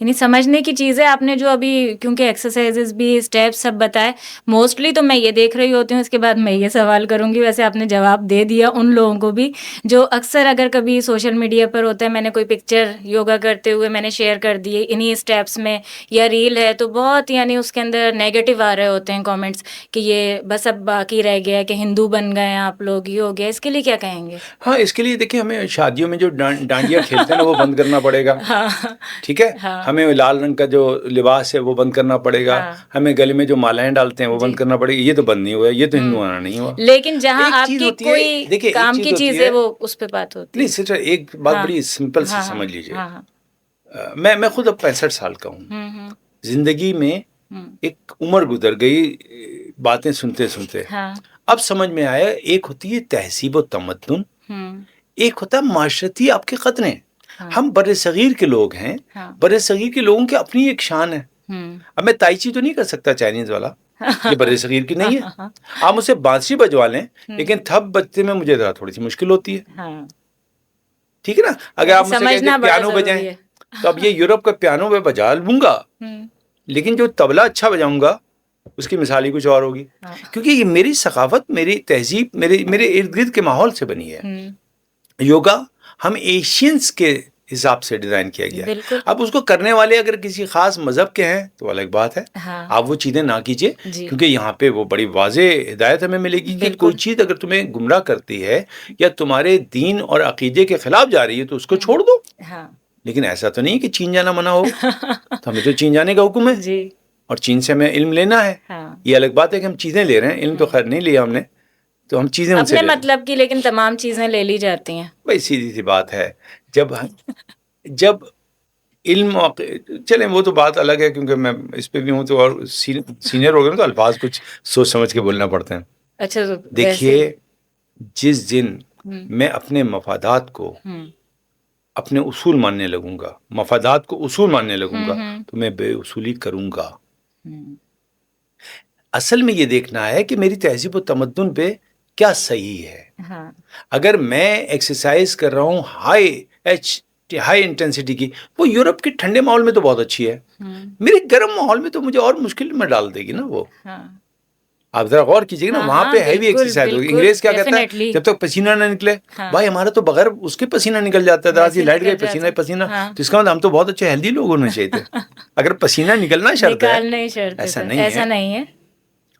यानी समझने की चीज़ है। आपने जो अभी, क्योंकि एक्सरसाइजेस भी, स्टेप्स सब बताए, मोस्टली तो मैं ये देख रही होती हूँ, इसके बाद मैं ये सवाल करूँगी। वैसे आपने जवाब दे दिया उन लोगों को भी जो अक्सर अगर कभी सोशल मीडिया पर होता है, मैंने कोई पिक्चर योगा करते हुए मैंने शेयर कर दी इन्हीं स्टेप्स में, या रील है, तो बहुत यानी उसके अंदर नेगेटिव आ रहे होते हैं कॉमेंट्स कि ये बस अब बाकी रह गया कि हिंदू बन गए हैं आप लोग, ये हो गया। इसके लिए क्या कहेंगे? हाँ, इसके लिए देखिए, हमें शादियों में जो डांडिया खेलते हैं ना वो बंद करना पड़ेगा। ठीक है। हमें लाल रंग का जो लिबास है वो बंद करना पड़ेगा। हमें गले में जो मालाएं डालते हैं वो बंद करना पड़ेगा। ये तो बंद नहीं हुआ, ये तो हिंदू आना नहीं हुआ। लेकिन जहाँ आपकी कोई काम की चीज है वो उस पे बात होती है। नहीं सिस्टर, एक बात बड़ी सिंपल से समझ लीजिए। मैं खुद अब 65 साल का हूँ। जिंदगी में एक उम्र गुजर गई बातें सुनते सुनते। अब समझ में आया, एक होती है तहसीब व तमद्दुन, एक होता है माशरती आपके खतरे। हम बड़े सगीर के लोग हैं, बड़े सगीर के लोगों की अपनी एक शान है। अब मैं ताइची तो नहीं कर सकता चाइनीज वाला, ये बड़े सगीर की नहीं है। आप मुझसे बांसुरी बजवा लें, लेकिन थप बजते में मुझे थोड़ी सी मुश्किल होती है। ठीक है ना। अगर आप मुझसे कहते पियानो बजाएं, तो अब ये यूरोप का पियानो मैं बजा लूंगा, लेकिन जो तबला अच्छा बजाऊंगा उसकी मिसाल ही कुछ और होगी। क्योंकि ये मेरी सकाफत, मेरी तहजीब, मेरे इर्द गिर्द के माहौल से बनी है। योगा हम एशियंस के हिसाब से डिजाइन किया गया है। अब उसको करने वाले अगर किसी खास मजहब के हैं तो अलग बात है। आप वो चीजें ना कीजिए, क्योंकि यहाँ पे वो बड़ी वाज़े हिदायत हमें मिलेगी कि कोई चीज अगर तुम्हें गुमराह करती है या तुम्हारे दीन और अकीदे के खिलाफ जा रही है तो उसको छोड़ दो। लेकिन ऐसा तो नहीं कि चीन जाना मना हो। तो हमें तो चीन जाने का हुक्म है और चीन से हमें इल्म लेना है। ये अलग बात है कि हम चीजें ले रहे हैं, इल्म तो खैर नहीं लिया हमने, तो हम चीजें अपने मतलब की, लेकिन तमाम चीजें ले ली जाती हैं। भाई सीधी सी बात है, जब इल्म, चलें वो तो बात अलग है, क्योंकि मैं इस पे भी हूँ तो और सीनियर हो गए तो अल्फाज कुछ सोच समझ के बोलना पड़ते हैं। अच्छा, तो देखिए, जिस दिन मैं अपने मफादात को हम्म, अपने उसूल मानने लगूंगा, मफादात को उसूल मानने लगूंगा, हम्म, तो मैं बेउसूली करूंगा। हम्म, असल में ये देखना है कि मेरी तहजीब व तमद्दुन पे क्या सही है। हाँ, अगर मैं एक्सरसाइज कर रहा हूँ हाई इंटेंसिटी की, वो यूरोप के ठंडे माहौल में तो बहुत अच्छी है, मेरे गर्म माहौल में तो मुझे और मुश्किल में डाल देगी ना वो। हाँ, आप जरा गौर कीजिएगा ना, हाँ, वहां हाँ, पे हैवी बिल्कुल, एक्सरसाइज होगी। बिल्कुल, अंग्रेज क्या कहता है, डेफिनेटली, जब तक पसीना ना निकले। हाँ, भाई हमारा तो बगैर उसके पसीना निकल जाता है, वैसे जी लाइट गई निकल पसीना जाता ही है, पसीना, हाँ, तो इसका मतलब हम तो बहुत अच्छे हेल्दी लोग होने चाहिए थे। अगर पसीना निकलना शर्त है, निकालना ही शर्त ऐसा था, नहीं ऐसा है। नहीं है।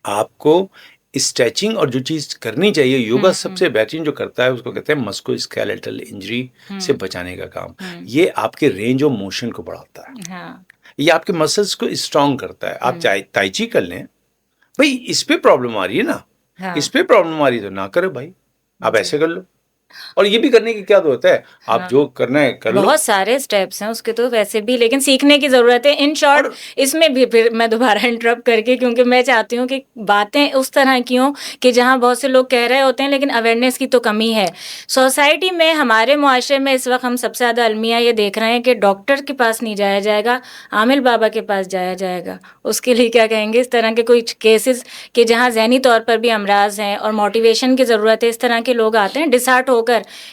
आपको स्ट्रेचिंग और जो चीज करनी चाहिए, योगा हम्म, सबसे बेहतरीन जो करता है उसको कहते हैं मस्कुलोस्केलेटल इंजरी से हम्म, बचाने का काम। हम्म, ये आपके रेंज ऑफ मोशन को बढ़ाता है, हाँ, ये आपके मसल्स को स्ट्रांग करता है। आप हम्म, चाहे ताइची कर लें, भाई इस पे प्रॉब्लम आ रही है ना, इस हाँ, पे प्रॉब्लम आ रही है तो ना करो भाई, आप जी, ऐसे कर लो। और ये भी करने की क्या जरूरत है, आप हाँ, जो करना है कर लो। बहुत सारे स्टेप्स हैं उसके तो वैसे भी, लेकिन सीखने की ज़रूरत है। इन शॉर्ट, और इसमें भी फिर मैं दोबारा इंटरप्ट करके, क्योंकि मैं चाहती हूँ कि बातें उस तरह की हों कि जहाँ बहुत से लोग कह रहे होते हैं लेकिन अवेयरनेस की तो कमी है। सोसाइटी में, हमारे मुआशरे में इस वक्त हम सबसे ज़्यादा अलमिया ये देख रहे हैं कि डॉक्टर के पास नहीं जाया जाएगा, आमिल बाबा के पास जाया जाएगा। उसके लिए क्या कहेंगे? इस तरह के कोई केसेस कि जहाँ जहनी तौर पर भी अमराज हैं और मोटिवेशन की ज़रूरत है, इस तरह के लोग आते हैं डिसहार्ट होकर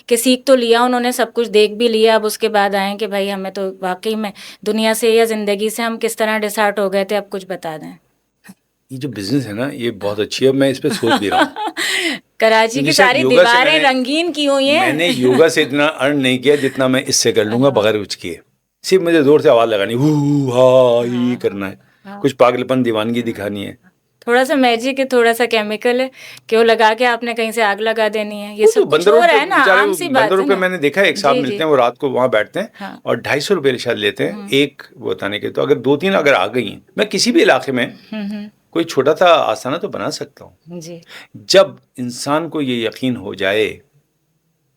कि सीख तो लिया उन्होंने, सब कुछ देख भी लिया, अब उसके बाद आए कि भाई हमें तो वाकई में दुनिया से या ज़िंदगी से हम किस तरह डिसहार्ट हो गए थे, अब कुछ बता दें। ये जो बिजनेस है ना, ये बहुत अच्छी है, मैं इस पे सोच भी रहा हूँ। कराची क्योंकि की शायद सारी योगा से दीवारें रंगीन की हुई मैंने हैं। योगा से इतना अर्न नहीं किया जितना मैं इससे कर लूंगा हाँ, बगैर कुछ किए। सिर्फ मुझे जोर से आवाज लगानी, हू हा ही हाँ, करना है, हाँ, कुछ पागलपन दीवानगी हाँ। दिखानी है। थोड़ा सा मैजिक है, थोड़ा सा केमिकल है कि वो लगा के आपने कहीं से आग लगा देनी है, ये वो तो सब कुछ बंदर हो रोड रहा पे है ना, बेचारे, आम वो सी बंदर बात है रोड पे ना। मैंने देखा है, एक साहब जी, मिलते जी, हैं, वो रात को वहां बैठते हैं हाँ, और 250 रुपये शायद लेते हैं एक वो बताने के। तो अगर 2-3 अगर आ गई, मैं किसी भी इलाके में कोई छोटा सा आसाना तो बना सकता हूँ। जी, जब इंसान को ये यकीन हो जाए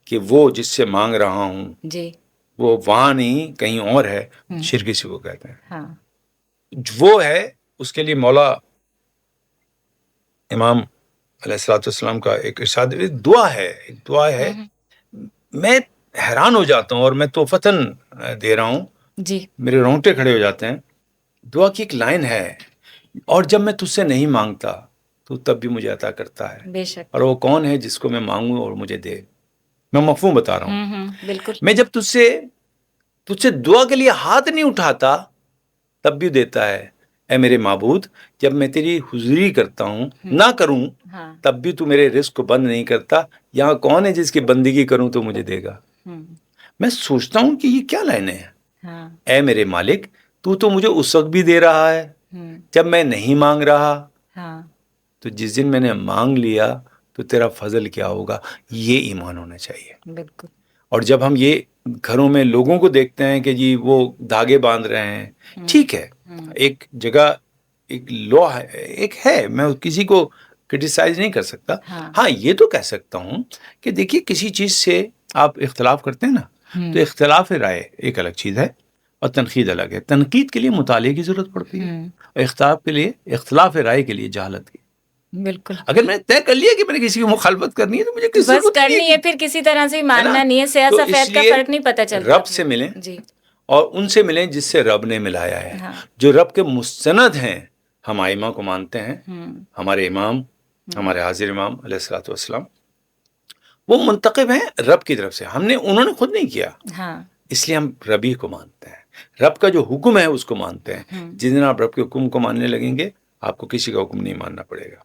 कि वो जिससे मांग रहा हूँ जी, वो वहां नहीं कहीं और है, शिर्क किसी को कहते हैं। हाँ, वो है, उसके लिए मौला इमाम अलैहिस्सलाम का एक इरशाद, एक दुआ है, एक दुआ है। मैं हैरान हो जाता हूँ और मैं तोहफतन दे रहा हूँ, जी, मेरे रोंगटे खड़े हो जाते हैं। दुआ की एक लाइन है, और जब मैं तुझसे नहीं मांगता तो तब भी मुझे अता करता है, बेशक, और वो कौन है जिसको मैं मांगूं और मुझे दे। मैं मफहूम बता रहा हूँ। बिल्कुल, मैं जब तुझसे तुझसे दुआ के लिए हाथ नहीं उठाता तब भी देता है। ऐ मेरे माबूद, जब मैं तेरी हुजूरी करता हूँ ना करूँ हाँ, तब भी तू मेरे रिस्क को बंद नहीं करता। यहाँ कौन है जिसकी बंदगी करूँ तो मुझे देगा। मैं सोचता हूँ कि ये क्या लाइन है। हाँ, ऐ मेरे मालिक, तू तो मुझे उस वक्त भी दे रहा है जब मैं नहीं मांग रहा, हाँ, तो जिस दिन मैंने मांग लिया तो तेरा फजल क्या होगा। ये ईमान होना चाहिए। बिल्कुल, और जब हम ये घरों में लोगों को देखते हैं कि जी वो धागे बांध रहे हैं, ठीक है, एक जगह एक लॉ है, एक है, मैं किसी को क्रिटिसाइज नहीं कर सकता। हाँ, हाँ ये तो कह सकता हूँ कि देखिए किसी चीज़ से आप इख्तलाफ करते हैं ना, तो इख्तलाफ राय एक अलग चीज़ है और तनकीद अलग है। तनकीद के लिए मुताले की ज़रूरत पड़ती है और इख्तलाफ के लिए, इख्तलाफ राय के लिए जहालत की। बिल्कुल। अगर मैंने तय कर लिया कि मैंने किसी की मुखालफत करनी है तो मुझे तो किसी बस जरूरत नहीं करनी है है, कि, फिर किसी तरह से ही है ना। मानना नहीं है, स्याह तो सफेद का इसलिए फर्क नहीं पता चलता रब फिर। से मिलें जी, और उनसे मिलें जिससे रब ने मिलाया है, हाँ, जो रब के मुस्तनद हैं। हम आइमा को मानते हैं, हमारे इमाम, हमारे हाजिर इमाम अलैहिस्सलातु वस्सलाम, वो मुंतखब हैं रब की तरफ से, हमने उन्होंने खुद नहीं किया, हाँ, इसलिए हम रबी को मानते हैं। रब का जो हुक्म है उसको मानते हैं। जिस दिन आप रब के हुक्म को मानने लगेंगे आपको किसी का हुक्म नहीं मानना पड़ेगा।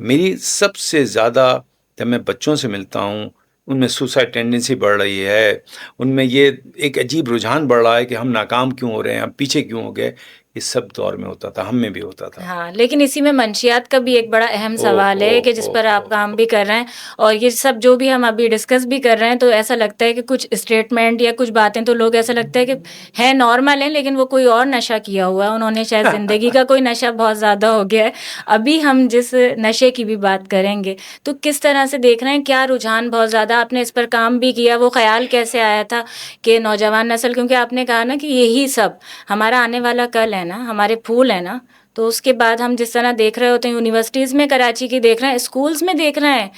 मेरी सबसे ज़्यादा, जब मैं बच्चों से मिलता हूँ, उनमें सुसाइड टेंडेंसी बढ़ रही है, उनमें ये एक अजीब रुझान बढ़ रहा है कि हम नाकाम क्यों हो रहे हैं, हम पीछे क्यों हो गए। ये सब दौर में होता था, हम में भी होता था। हाँ, लेकिन इसी में मंशियात का भी एक बड़ा अहम ओ सवाल ओ है कि जिस ओ पर आप ओ काम भी कर रहे हैं, और ये सब जो भी हम अभी डिस्कस भी कर रहे हैं, तो ऐसा लगता है कि कुछ स्टेटमेंट या कुछ बातें तो लोग ऐसा लगता है कि है नॉर्मल है, लेकिन वो कोई और नशा किया हुआ है, उन्होंने शायद ज़िंदगी का कोई नशा बहुत ज़्यादा हो गया है। अभी हम जिस नशे की भी बात करेंगे, तो किस तरह से देख रहे हैं, क्या रुझान बहुत ज़्यादा, आपने इस पर काम भी किया, वो ख्याल कैसे आया था कि नौजवान नस्ल, क्योंकि आपने कहा ना कि यही सब हमारा आने वाला कल है ना, हमारे फूल है ना, तो उसके बाद हम जिस तरह देख रहे होते हैं यूनिवर्सिटीज़ में कराची की देख रहे हैं, स्कूल्स में देख रहे हैं।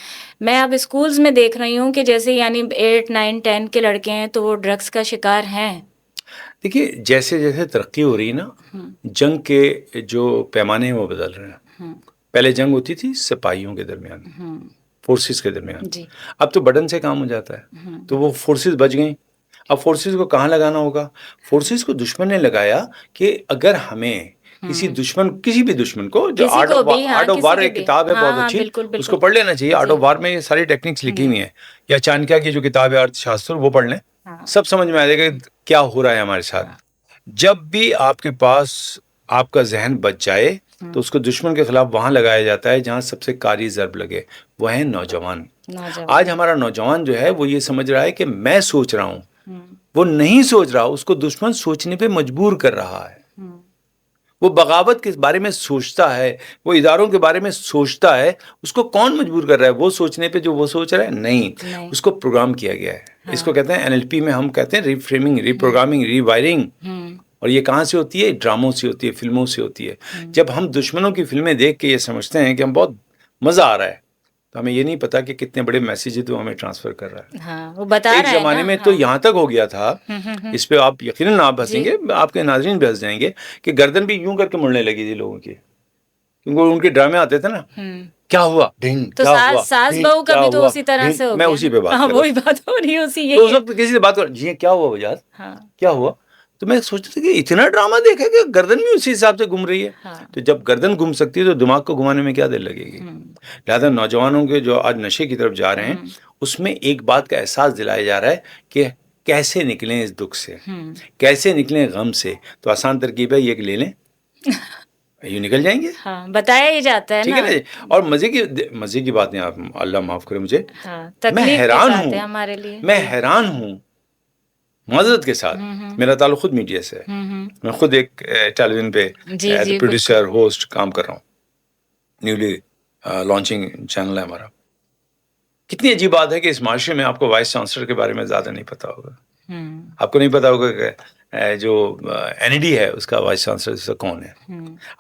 मैं अब स्कूल्स में देख रही हूँ कि जैसे यानी 8, 9, 10 के लड़के हैं तो वो ड्रग्स का शिकार हैं। देखिए, जैसे जैसे तरक्की हो रही है ना, जंग के जो पैमाने हैं वो बदल रहे हैं। पहले जंग होती थी सिपाहियों के दरमियान, फोर्सेस के दरमियान। जी। अब तो बटन से काम हो जाता है, तो वो फोर्सेस बच गई। अब फोर्सेस को कहाँ लगाना होगा? फोर्सेस को दुश्मन ने लगाया कि अगर हमें किसी भी दुश्मन को, जो किसी को भी, हाँ, आर्ट ऑफ किसी वार के एक भी। किताब है हाँ, बहुत हाँ, अच्छी, बिल्कुल, उसको बिल्कुल। पढ़ लेना चाहिए। Art ji. ऑफ वार में ये सारी टेक्निक्स लिखी हुई हैं, या चाणक्य की जो किताब है अर्थशास्त्र, वो पढ़ लें, हाँ। सब समझ में आ जाएगा कि क्या हो रहा है हमारे साथ। जब भी आपके पास आपका जहन बच जाए तो उसको दुश्मन के खिलाफ वहां लगाया जाता है जहां सबसे कारी ज़र्ब लगे, वह है नौजवान। आज हमारा नौजवान जो है वो ये समझ रहा है कि मैं सोच रहा हूँ, वो नहीं सोच रहा, उसको दुश्मन सोचने पे मजबूर कर रहा है। वो बगावत के बारे में सोचता है, वो इदारों के बारे में सोचता है, उसको कौन मजबूर कर रहा है वो सोचने पे जो वो सोच रहा है? नहीं, उसको प्रोग्राम किया गया है। हाँ। इसको कहते हैं एनएलपी में, हम कहते हैं रिफ्रेमिंग, रिप्रोग्रामिंग, रिवायरिंग। और ये कहाँ से होती है? ड्रामों से होती है, फिल्मों से होती है। जब हम दुश्मनों की फिल्में देख के ये समझते हैं कि हम बहुत मजा आ रहा है, तो हमें ये नहीं पता कि कितने बड़े मैसेज तो हमें ट्रांसफर कर रहा है। हाँ, वो बता एक रहा है जमाने ना, में हाँ। तो यहाँ तक हो गया था, इस पे आप यकीनन ना आप हंसेंगे, आपके नाज़रीन भी हंस जाएंगे, कि गर्दन भी यूं करके मुड़ने लगी थी लोगों की, क्योंकि उनके ड्रामे आते थे ना, क्या हुआ ढिंग, तो क्या हुआ सास ढिंग, बहू का क्या भी तो हुआ उसी तरह ढिंग। से हो मैं गया उसी ना। पे बात हाँ, कर रहा वही हूँ। बात हो रही है, उसी तो यही उस है। वक्त किसी से बात कर, जी क्या हुआ बजाज, हाँ। क्या हुआ? तो मैं सोचता था कि इतना ड्रामा देखा कि गर्दन भी उसी हिसाब से घूम रही है। हाँ। तो जब गर्दन घूम सकती है तो दिमाग को घुमाने में क्या देर लगेगी? लिहाजा नौजवानों के जो आज नशे की तरफ जा रहे हैं, उसमें एक बात का एहसास दिलाया जा रहा है कि कैसे निकलें इस दुख से, कैसे निकलें गम से। तो आसान तरकीब है, ये कि ले लें, यूँ निकल जाएंगे। हाँ, बताया ही जाता है ठीक ना। है ना जी? और मजे की बात नहीं, आप अल्लाह माफ करे मुझे, हाँ, मैं तकलीफ के हैरान साथ है हूँ, हमारे लिए। मैं जी। हैरान हूँ माजरत के साथ, मेरा ताल्लुक खुद मीडिया से है। मैं खुद एक टेलीविजन पे जी, एज जी, प्रोड्यूसर होस्ट काम कर रहा हूँ, न्यूली लॉन्चिंग चैनल है हमारा। कितनी अजीब बात है कि इस माशरे में आपको वाइस चांसलर के बारे में ज़्यादा नहीं पता होगा। आपको नहीं पता होगा कि जो एनईडी है उसका वाइस चांसलर कौन है।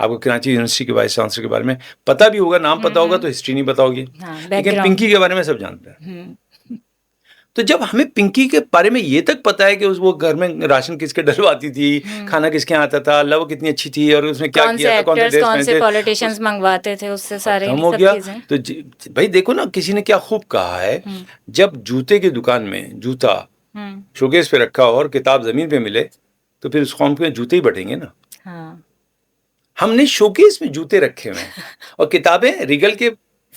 आपको कराची यूनिवर्सिटी के वाइस चांसलर के बारे में पता भी होगा, नाम पता होगा, तो हिस्ट्री नहीं पता होगी। हाँ, लेकिन बैकग्राउंड। पिंकी के बारे में सब जानते हैं। तो जब हमें पिंकी के बारे में ये तक पता है कि वो घर में राशन किसके डलवाती थी, खाना किसके यहाँ आता था, अल्लाह वो कितनी अच्छी थी, और उसने क्या किया था, कौन से ड्रेस कौन से पहनते, पॉलिटिशियंस मंगवाते थे, उससे सारे खत्म ये हो सब गया। चीजें। तो भाई देखो ना, किसी ने क्या खूब कहा है, जब जूते की दुकान में जूता शोकेस पे रखा हो और किताब जमीन पे मिले, तो फिर उस कौम के जूते ही बटेंगे ना। हाँ। हमने शोकेस में जूते रखे हुए हैं और किताबें रिगल के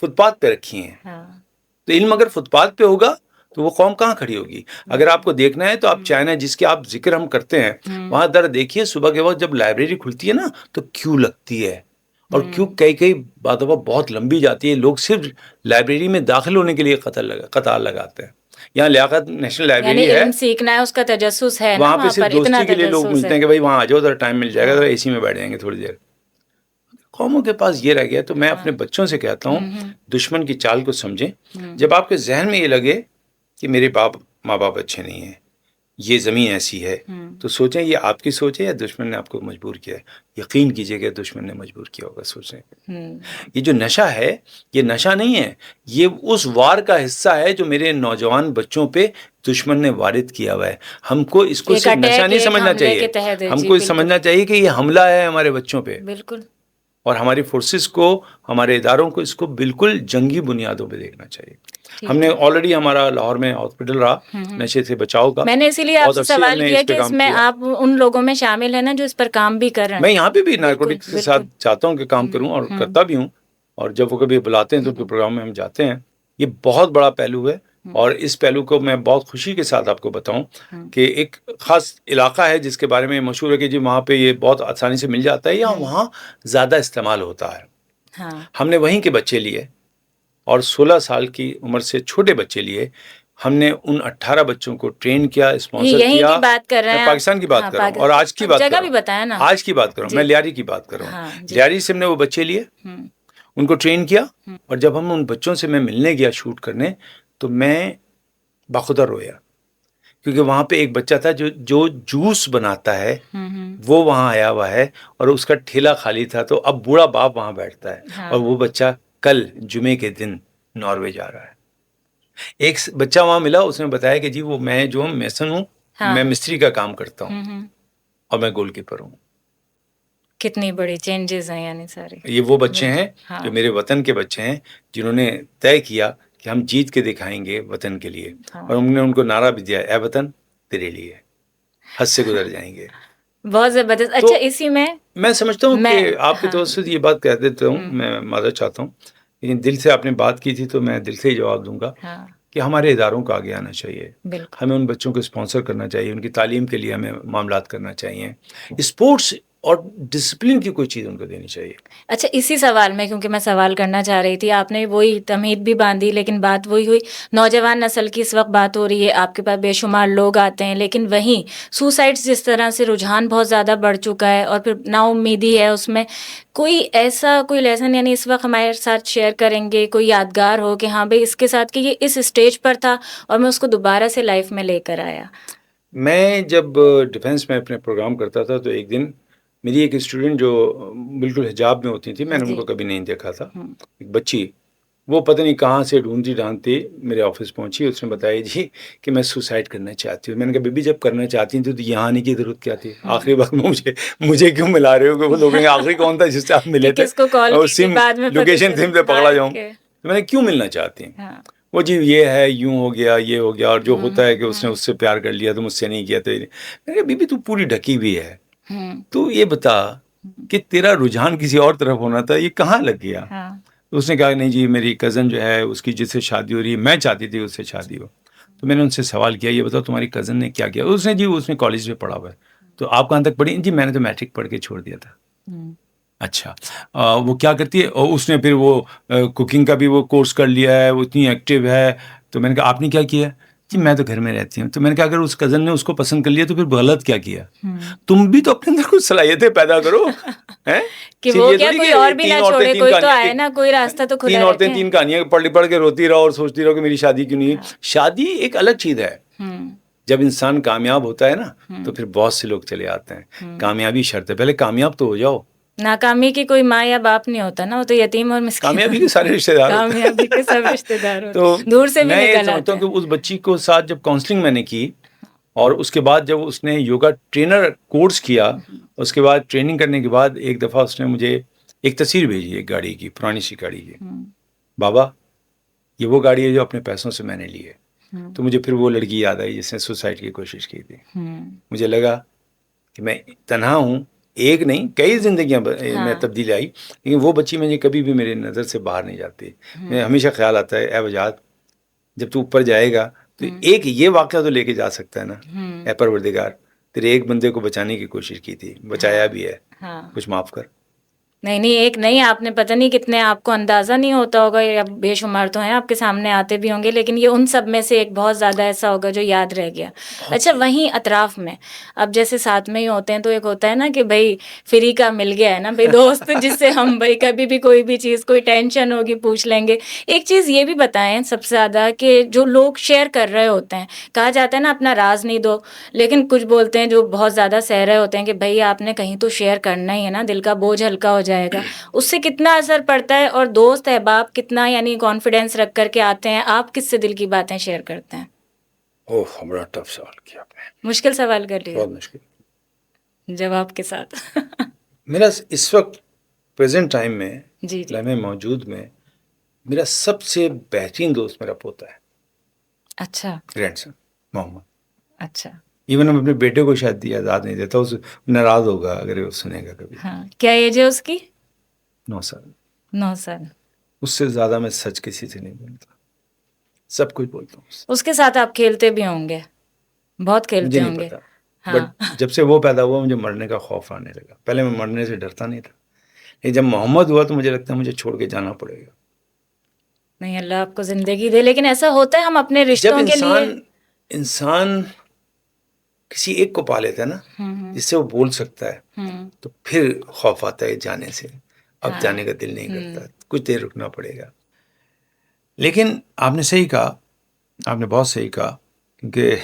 फुटपाथ पे रखी हैं। हाँ। तो इल्म अगर फुटपाथ पे होगा तो वो कौम कहाँ खड़ी होगी? अगर आपको देखना है तो आप चाइना, जिसके आप जिक्र हम करते हैं, वहां दर देखिए, सुबह के वक्त जब लाइब्रेरी खुलती है ना तो क्यों लगती है, और क्यों कई कई बातों बहुत लंबी जाती है। लोग सिर्फ लाइब्रेरी में दाखिल होने के लिए कतार लगाते हैं। यहाँ लियाकत नेशनल लाइब्रेरी है, इल्म सीखना है, उसका तजस्सुस है ना, वहां पे सिर्फ इतना दोस्ती के लिए लोग तजस्सुस मिलते है। हैं कि भाई वहां आ जाओ, जरा टाइम मिल जाएगा, जरा एसी में बैठ जाएंगे थोड़ी देर। कौमों के पास ये रह गया। तो मैं अपने बच्चों से कहता हूँ, दुश्मन की चाल को समझें। जब आपके जहन में ये लगे कि मेरे माँ बाप अच्छे नहीं हैं, ये ज़मीन ऐसी है, तो सोचें ये आपकी सोच है या दुश्मन ने आपको मजबूर किया है। यकीन कीजिए कि दुश्मन ने मजबूर किया होगा। सोचें, ये जो नशा है, ये नशा नहीं है, ये उस वार का हिस्सा है जो मेरे नौजवान बच्चों पे दुश्मन ने वारिद किया हुआ है। हमको इसको सिर्फ नशा नहीं समझना चाहिए, हमको समझना चाहिए कि ये हमला है हमारे बच्चों पे। बिल्कुल। और हमारी फोर्सेस को, हमारे इदारों को इसको बिल्कुल जंगी बुनियादों पे देखना चाहिए। हमने ऑलरेडी, हमारा लाहौर में हॉस्पिटल रहा नशे से बचाव का। मैंने इसीलिए आपसे सवाल किया कि इसमें आप उन लोगों में शामिल है ना जो इस पर काम भी कर रहे हैं। मैं यहाँ पे भी नारकोटिक्स के साथ चाहता हूँ कि काम करूँ, और करता भी हूँ। और जब वो कभी बुलाते हैं तो उनके प्रोग्राम में हम जाते हैं। ये बहुत बड़ा पहलू है, और इस पहलू को मैं बहुत खुशी के साथ आपको बताऊं कि एक ख़ास इलाका है जिसके बारे में मशहूर है कि जी वहाँ पे ये बहुत आसानी से मिल जाता है, या वहाँ ज़्यादा इस्तेमाल होता है। हाँ। हमने वहीं के बच्चे लिए, और 16 साल की उम्र से छोटे बच्चे लिए। हमने उन 18 बच्चों को ट्रेन किया, स्पॉन्सर किया। की बात कर रहे हैं, मैं पाकिस्तान की बात कर रहा हूँ, और आज की बात कर रहा हूँ, बताया ना, आज की बात कर रहा हूँ, मैं लियारी की बात कर रहा हूँ। लियारी से हमने वो बच्चे लिए, उनको ट्रेन किया, और जब हम उन बच्चों से मैं मिलने गया शूट करने, तो मैं बाखुदा रोया क्योंकि वहाँ पे एक बच्चा था जो जो जूस बनाता है, हम्म। वो वहाँ आया हुआ है और उसका ठेला खाली था, तो अब बूढ़ा बाप वहाँ बैठता है हाँ। और वो बच्चा कल जुमे के दिन नॉर्वे जा रहा है। एक बच्चा वहाँ मिला, उसने बताया कि जी वो मैं जो हूँ मेसन हूँ, हाँ। मैं मिस्त्री का काम करता हूँ हम्म। और मैं गोलकीपर हूँ। कितनी बड़ी चेंजेस हैं यानी सारी। ये वो बच्चे हैं हाँ। जो मेरे वतन के बच्चे हैं, जिन्होंने तय किया कि हम जीत के दिखाएंगे वतन के लिए। हाँ। और हमने उनको नारा भी दिया, ए वतन तेरे लिए, हद से गुजर जाएंगे। बहुत जबरदस्त। तो अच्छा, इसी में मैं समझता हूँ मैं कि आपके हाँ। तवज्जुह से ये बात कह देता हूँ, मैं माजरत चाहता हूँ, लेकिन दिल से आपने बात की थी तो मैं दिल से ही जवाब दूंगा हाँ, कि हमारे इदारों को आगे आना चाहिए, बिल्कुल। हमें उन बच्चों को स्पॉन्सर करना चाहिए, उनकी तालीम के लिए हमें मामलात करना चाहिए, स्पोर्ट्स और डिसिप्लिन की कोई चीज़ उनको देनी चाहिए। अच्छा, इसी सवाल में, क्योंकि मैं सवाल करना चाह रही थी, आपने वही तमहीद भी बांधी, लेकिन बात वही हुई। नौजवान नस्ल की इस वक्त बात हो रही है, आपके पास बेशुमार लोग आते हैं, लेकिन वहीं सुसाइड्स जिस तरह से रुझान बहुत ज़्यादा बढ़ चुका है और फिर नाउम्मीदी है उसमें। कोई ऐसा कोई लेसन यानी इस वक्त हमारे साथ शेयर करेंगे, कोई यादगार हो कि हाँ भाई इसके साथ कि ये इस स्टेज पर था और मैं उसको दोबारा से लाइफ में लेकर आया। मैं जब डिफेंस में अपने प्रोग्राम करता था तो एक दिन मेरी एक स्टूडेंट जो बिल्कुल हिजाब में होती थी, मैंने जी। उनको कभी नहीं देखा था, एक बच्ची, वो पता नहीं कहाँ से ढूंढती ढांढती मेरे ऑफिस पहुंची। उसने बताया जी कि मैं सुसाइड करना चाहती हूँ। मैंने कहा बेबी जब करना चाहती थी तो यहाँ आने की जरूरत क्या थी? आखिरी वक्त में मुझे क्यों मिला रहे हो? कि वो लोग कहेंगे आखिरी कौन था जिससे आप मिले कि थे, किसको कॉल और की थी, सिम बाद में पता लोकेशन चला। सिम से पकड़ा जाऊँ। के तो मैंने क्यों मिलना चाहती हैं? हाँ। वो जी ये है, यूं हो गया, ये हो गया, और जो होता है कि उसने उससे प्यार कर लिया तो मुझसे नहीं किया। तो मैंने कहा बीबी तू पूरी ढकी हुई है, तू ये बता कि तेरा रुझान किसी और तरफ होना था, ये कहाँ लग गया? हाँ। तो उसने कहा नहीं जी मेरी कज़न जो है उसकी जिससे शादी हो रही है, मैं चाहती थी उससे शादी हो। तो मैंने उनसे सवाल किया, ये बताओ तुम्हारी कज़न ने क्या किया? उसने जी उसने कॉलेज में पढ़ा हुआ है। तो आप कहाँ तक पढ़ी? जी मैंने तो मैट्रिक पढ़ के छोड़ दिया था। अच्छा, वो क्या करती है? और उसने फिर वो कुकिंग का भी वो कोर्स कर लिया है, वो इतनी एक्टिव है। तो मैंने कहा आपने क्या किया? जी मैं तो घर में रहती हूँ। तो मैंने कहा अगर उस कज़न ने उसको पसंद कर लिया तो फिर गलत क्या किया? तुम भी तो अपने अंदर कुछ सलाहियतें पैदा करो, हैं? कि सिर्फ वो ये क्या थोड़ी कोई कि और भी तीन ना औरतें छोड़े, तीन कोई तो कहानियां आए ना, कोई रास्ता तो खुला तीन औरतें रखे। तीन कहानियां पढ़ के रोती रहो और सोचती रहो कि मेरी शादी क्यों नहीं है। शादी एक अलग चीज़ है। जब इंसान कामयाब होता है ना तो फिर बहुत से लोग चले आते हैं। कामयाबी शर्त है, पहले कामयाब तो हो जाओ। नाकामी की कोई माँ या बाप नहीं होता ना, वो तो यतीम और मिस्किन। कामयाबी के सारे रिश्तेदार होते हैं। कामयाबी के सब रिश्तेदार होते तो हैं, दूर से भी मैं ये निकल समझता आते हूँ कि हैं। उस बच्ची को साथ जब काउंसलिंग मैंने की और उसके बाद जब उसने योगा ट्रेनर कोर्स किया, उसके बाद ट्रेनिंग करने के बाद एक दफ़ा उसने मुझे एक तस्वीर भेजी, एक गाड़ी की, पुरानी सी गाड़ी की। बाबा ये वो गाड़ी है जो अपने पैसों से मैंने ली है। तो मुझे फिर वो लड़की याद आई जिसने सुसाइड की कोशिश की थी। मुझे लगा कि मैं तन्हा हूँ, एक नहीं कई जिंदगियां में तब्दीली आई, लेकिन वो बच्ची मुझे कभी भी मेरी नज़र से बाहर नहीं जाती। मैं हमेशा ख्याल आता है, ए वजाद जब तू ऊपर जाएगा तो एक ये वाक़या तो लेके जा सकता है ना, ए परवरदिगार तेरे एक बंदे को बचाने की कोशिश की थी, बचाया भी है, कुछ माफ़ कर। नहीं, एक नहीं, आपने पता नहीं कितने, आपको अंदाज़ा नहीं होता होगा, या बेशुमार तो हैं आपके सामने आते भी होंगे, लेकिन ये उन सब में से एक बहुत ज़्यादा ऐसा होगा जो याद रह गया। अच्छा, वहीं अतराफ़ में अब जैसे साथ में ही होते हैं तो एक होता है ना कि भाई फ्री का मिल गया है ना भाई दोस्त, जिससे हम भाई कभी भी कोई भी चीज़, कोई टेंशन होगी पूछ लेंगे। एक चीज़ ये भी बताएं सबसे ज़्यादा कि जो लोग शेयर कर रहे होते हैं, कहा जाता है ना अपना राज नहीं दो, लेकिन कुछ बोलते हैं जो बहुत ज़्यादा सह रहे होते हैं कि भाई आपने कहीं तो शेयर करना ही है ना, दिल का बोझ हल्का हो जाएगा। उससे कितना असर पड़ता है, और दोस्त अहबाब कितना यानी कॉन्फिडेंस रख करके आते हैं, आप किससे दिल की बातें शेयर करते हैं? ओह बड़ा टफ सवाल किया आपने, मुश्किल सवाल कर लिया, बहुत मुश्किल जवाब के साथ। मेरा इस वक्त प्रेजेंट टाइम में, जी जी। लम्हे मौजूद में, मेरा सबसे बेहतरीन दोस्त मेरा पोता है। अच्छा। ग्रैंडसन मोहम्मद। अच्छा। इवन हम अपने बेटे को शायद याद नहीं देता, उस नाराज होगा अगर वो सुनेगा कभी। हाँ, क्या एज है उसकी? 9 साल। 9 साल। उससे ज़्यादा मैं सच किसी से नहीं बोलता, सब कुछ बोलता हूँ उससे। उसके साथ आप खेलते भी होंगे, बहुत खेलते मुझे नहीं होंगे। पता, हाँ। बट जब से वो पैदा हुआ मुझे मरने का खौफ आने लगा। पहले मैं मरने से डरता नहीं था, लेकिन जब मोहम्मद हुआ तो मुझे लगता है मुझे छोड़ के जाना पड़ेगा। नहीं, अल्लाह आपको जिंदगी दे, लेकिन ऐसा होता है हम अपने जब रिश्तों के लिए। इंसान किसी एक को पा लेता है ना जिससे वो बोल सकता है, तो फिर खौफ आता है जाने से। अब जाने का दिल नहीं करता, कुछ देर रुकना पड़ेगा। लेकिन आपने सही कहा, आपने बहुत सही कहा, क्योंकि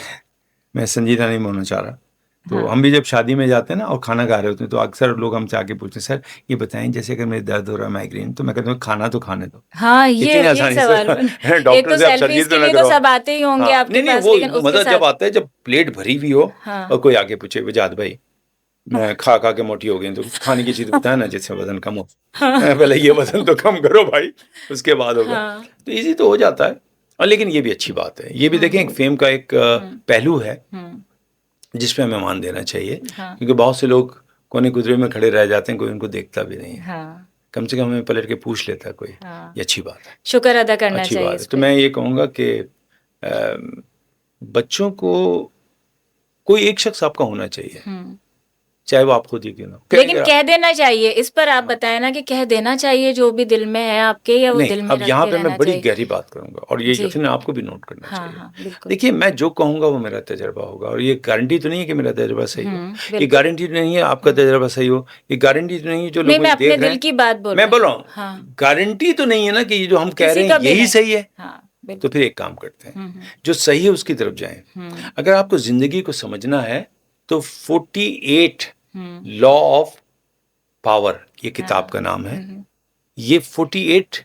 मैं संजीदा नहीं होना चाह रहा। तो हाँ। हम भी जब शादी में जाते हैं ना और खाना खा रहे होते हैं तो अक्सर लोग हमसे आके पूछते हैं, सर ये बताएं जैसे अगर मेरे दर्द हो रहा है माइग्रेन, तो मैं कहता हूँ खाना तो खाने दो। हाँ, इतनी ये आसानी सवाल से एक डॉक्टर तो से आप सेल्फीज सर्जरी के तो ना लिए तो करो। सब आते ही होंगे हाँ, आपके नहीं पास, वो लेकिन उसके मतलब जब साथ आता है जब प्लेट भरी हुई हो हाँ और कोई आके पूछे वजाद भाई मैं खा खा के मोटी हो गई, तो खाने की चीज बताया ना जिससे वजन कम हो। पहले ये वजन तो कम करो भाई, उसके बाद होगा। हाँ। तो इजी तो हो जाता है। और लेकिन ये भी अच्छी बात है, ये भी देखें एक फेम का एक पहलू है जिस पे हमें मान देना चाहिए, हाँ। क्योंकि बहुत से लोग कोने कुदरे में खड़े रह जाते हैं, कोई उनको देखता भी नहीं है। हाँ। कम से कम हमें पलट के पूछ लेता है कोई, हाँ। ये अच्छी बात है। शुक्र अदा करना अच्छी चाहिए बात है। इस तो पे। मैं ये कहूँगा कि बच्चों को कोई एक शख्स आपका होना चाहिए, चाहे वो आप खुद ही क्यों ना हो। लेकिन कह देना चाहिए, इस पर आप बताएं ना कि कह देना चाहिए जो भी दिल में है आपके, या वो नहीं, दिल में अब रख यहाँ के पे मैं रहना बड़ी चाहिए। गहरी बात करूंगा और ये जी। यकीनन आपको भी नोट करना हाँ चाहिए। हाँ बिल्कुल। देखिए, मैं जो कहूंगा वो मेरा तजुर्बा होगा, और ये गारंटी तो नहीं है कि मेरा तजुर्बा सही हो, ये बिल्कुल। गारंटी तो नहीं है आपका तजुर्बा सही हो, ये गारंटी तो नहीं है जो लोग नहीं, मैं मुझे अपने देख रहे दिल हैं। की बात बोल मैं रही बोल रहा हूँ। हूँ, हाँ, गारंटी तो नहीं है ना कि ये जो हम कह किसी रहे का हैं भी यही नहीं। सही है। हाँ तो बिल्कुल। फिर एक काम करते हैं, जो सही है उसकी तरफ जाएं। अगर आपको जिंदगी को समझना है तो 48 लॉ ऑफ पावर, ये किताब का नाम है। ये 48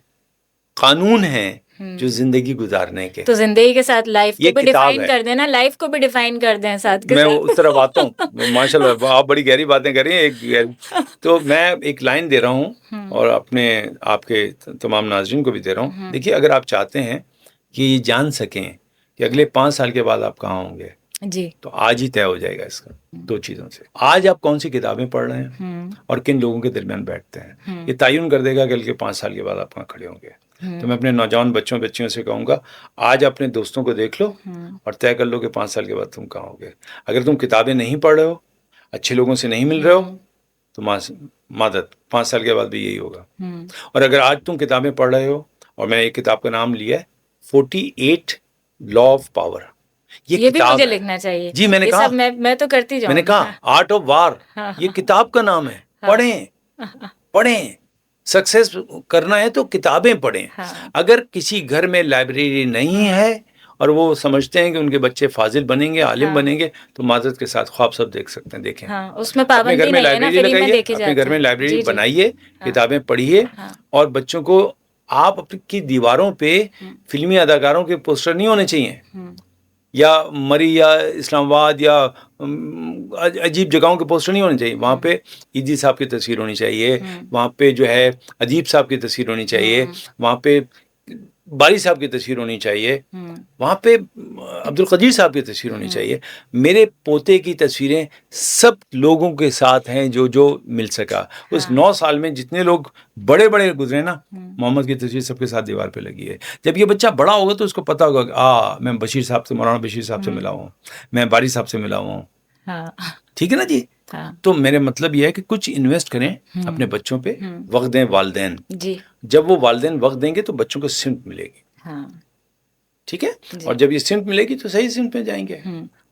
कानून हैं जो जिंदगी गुजारने के। तो जिंदगी के साथ लाइफ ये को भी किताब डिफाइन है। कर देना, लाइफ को भी डिफाइन कर दें साथ के मैं साथ। उस तरफ आता हूँ, माशाल्लाह आप बड़ी गहरी बातें कर रही हैं। तो मैं एक लाइन दे रहा हूँ और अपने आपके तमाम नाज़रीन को भी दे रहा हूँ। देखिए, अगर आप चाहते हैं कि ये जान सकें कि अगले 5 साल के बाद आप कहाँ होंगे, जी। तो आज ही तय हो जाएगा इसका, 2 चीज़ों से। आज आप कौन सी किताबें पढ़ रहे हैं और किन लोगों के दरमियान बैठते हैं, ये तयन कर देगा कि अगले 5 साल के बाद आप कहाँ खड़े होंगे। तो मैं अपने नौजवान बच्चों बच्चियों से कहूँगा, आज अपने दोस्तों को देख लो और तय कर लो कि 5 साल के बाद तुम कहाँ होगे। अगर तुम किताबें नहीं पढ़ रहे हो, अच्छे लोगों से नहीं मिल रहे हो, तो मादत 5 साल के बाद भी यही होगा। और अगर आज तुम किताबें पढ़ रहे हो, और मैंने एक किताब का नाम लिया है 48 लॉ ऑफ पावर, ये भी किताब मुझे है। लिखना चाहिए। जी, मैंने ये कहा, सब मैं तो करती मैंने जाऊंगी। कहा आर्ट ऑफ वार, ये किताब का नाम है। पढ़ें, पढ़ें। सक्सेस करना है तो किताबें पढ़ें। अगर किसी घर में लाइब्रेरी नहीं है और वो समझते हैं कि उनके बच्चे फाजिल बनेंगे, आलिम बनेंगे, तो माजरत के साथ ख्वाब सब देख सकते हैं, देखें। हाँ, उसमें अपने घर पाबंदी में नहीं है ना, लाइब्रेरी फ्री में लगाइए, देखे अपने जाते घर में हैं। लाइब्रेरी जी जी। बनाइए, किताबें पढ़िए, और बच्चों को आप अपनी दीवारों पे फिल्मी अदाकारों के पोस्टर नहीं होने चाहिए, या मरी या इस्लामाबाद या अजीब जगहों के पोस्टर नहीं होने चाहिए। वहाँ पे ईदी साहब की तस्वीर होनी चाहिए, वहाँ पे जो है अदीब साहब की तस्वीर होनी चाहिए, वहाँ पे बारी साहब की तस्वीर होनी चाहिए, वहाँ पे अब्दुल कदीर साहब की तस्वीर होनी चाहिए। मेरे पोते की तस्वीरें सब लोगों के साथ हैं जो जो मिल सका। उस 9 साल में जितने लोग बड़े बड़े गुजरे ना, मोहम्मद की तस्वीर सबके साथ दीवार पे लगी है। जब ये बच्चा बड़ा होगा तो उसको पता होगा कि मैं बशीर साहब से, मौलाना बशीर साहब से मिला हूँ, मैं बारी साहब से मिला हूँ। ठीक है ना जी। तो मेरे मतलब ये है कि कुछ इन्वेस्ट करें अपने बच्चों पे, वक्त दें वालदेन जी। जब वो वालदेन वक्त देंगे तो बच्चों को सिमत मिलेगी। ठीक है। और जब ये सिमत मिलेगी तो सही सिमत में जाएंगे।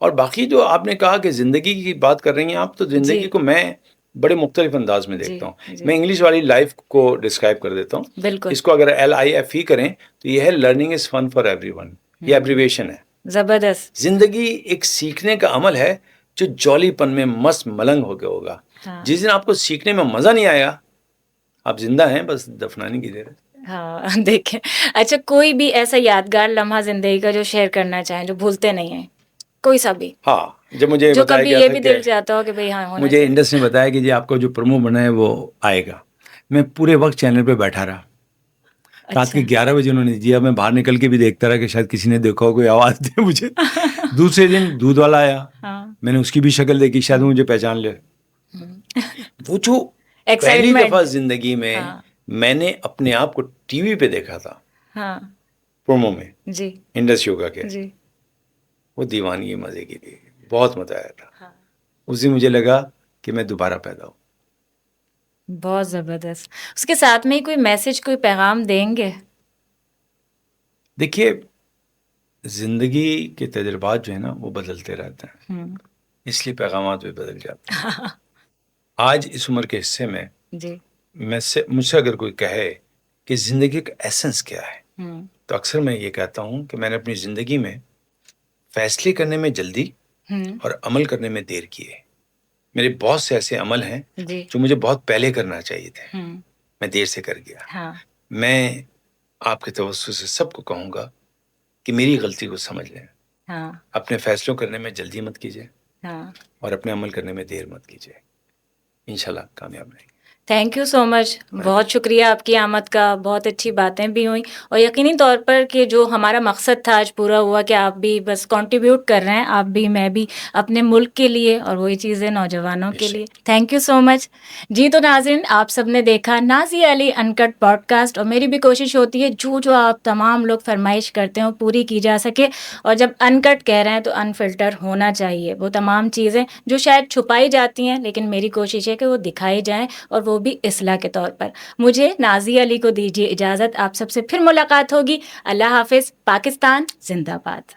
और बाकी जो आपने कहा कि जिंदगी की बात कर रही हैं आप, तो जिंदगी को मैं बड़े मुख्तलिफ अंदाज में देखता हूँ। मैं इंग्लिश वाली लाइफ को डिस्क्राइब कर देता हूँ। इसको अगर LIFE करें तो ये है learning is fun for everyone. ये एब्रीविएशन है। जबरदस्त। जिंदगी एक सीखने का अमल है जो जॉलीपन में मस्त मलंग हो गया होगा। जिस दिन आपको सीखने में मजा नहीं आया, आप जिंदा हैं, बस दफनाने की देर है। हाँ देखें। अच्छा, कोई भी ऐसा यादगार लम्हा जिंदगी का जो शेयर करना चाहें, जो भूलते नहीं हैं, कोई सा भी। हाँ, जब मुझे जो बताया कभी गया ये था भी कि दिल चाहता हो कि भाई हाँ होना मुझे चाहिए। इंडस्ट्री ने बताया कि जी आपको जो प्रोमो बना है वो आएगा, मैं पूरे वक्त चैनल पे बैठा रहा। रात के 11 बजे उन्होंने दिया, मैं बाहर निकल के भी देखता रहा कि शायद किसी ने देखा हो, कोई आवाज दे मुझे। दूसरे दिन दूध वाला आया, मैंने उसकी भी शक्ल देखी, शायद मुझे पहचान ले। वो जो पहली दफा जिंदगी में मैंने अपने आप को टीवी पे देखा था, प्रोमो में जी, इंडस योगा के जी, वो दीवानगी मजे की थी, बहुत मजा आया था। उस दिन मुझे लगा कि मैं दोबारा पैदा हूँ। बहुत जबरदस्त। उसके साथ में ही कोई मैसेज, कोई पैगाम देंगे? देखिए, जिंदगी के तजुर्बात जो है ना वो बदलते रहते हैं, इसलिए पैगामात भी बदल जाते हैं। आज इस उम्र के हिस्से में जी, मुझसे अगर कोई कहे कि जिंदगी का एसेंस क्या है, तो अक्सर मैं ये कहता हूँ कि मैंने अपनी जिंदगी में फैसले करने में जल्दी और अमल करने में देर किए। मेरे बहुत से ऐसे अमल हैं जी। जो मुझे बहुत पहले करना चाहिए थे, हम्म। मैं देर से कर गया। हाँ। मैं आपके तवज्जो से सबको कहूँगा कि मेरी गलती को समझ लें। हाँ। अपने फैसलों करने में जल्दी मत कीजिए हाँ। और अपने अमल करने में देर मत कीजिए। इंशाल्लाह कामयाब रहेंगे। Thank you so much. बहुत शुक्रिया आपकी आमद का, बहुत अच्छी बातें भी हुई और यकीनी तौर पर कि जो हमारा मकसद था आज पूरा हुआ कि आप भी बस कंट्रीब्यूट कर रहे हैं, आप भी मैं भी अपने मुल्क के लिए और वही चीज़ें नौजवानों के लिए। Thank you so much. जी तो नाज़रीन, आप सब ने देखा नाज़िया अली अनकट पॉडकास्ट और मेरी भी कोशिश होती है जो जो आप तमाम लोग फरमाइश करते हो पूरी की जा सके। और जब अनकट कह रहे हैं तो अनफिल्टर होना चाहिए। वो तमाम चीज़ें जो शायद छुपाई जाती हैं लेकिन मेरी कोशिश है कि वो दिखाई जाएँ और वो भी इस्लाह के तौर पर। मुझे नाज़िया अली को दीजिए इजाज़त। आप सबसे फिर मुलाकात होगी। अल्लाह हाफ़िज़। पाकिस्तान ज़िंदाबाद।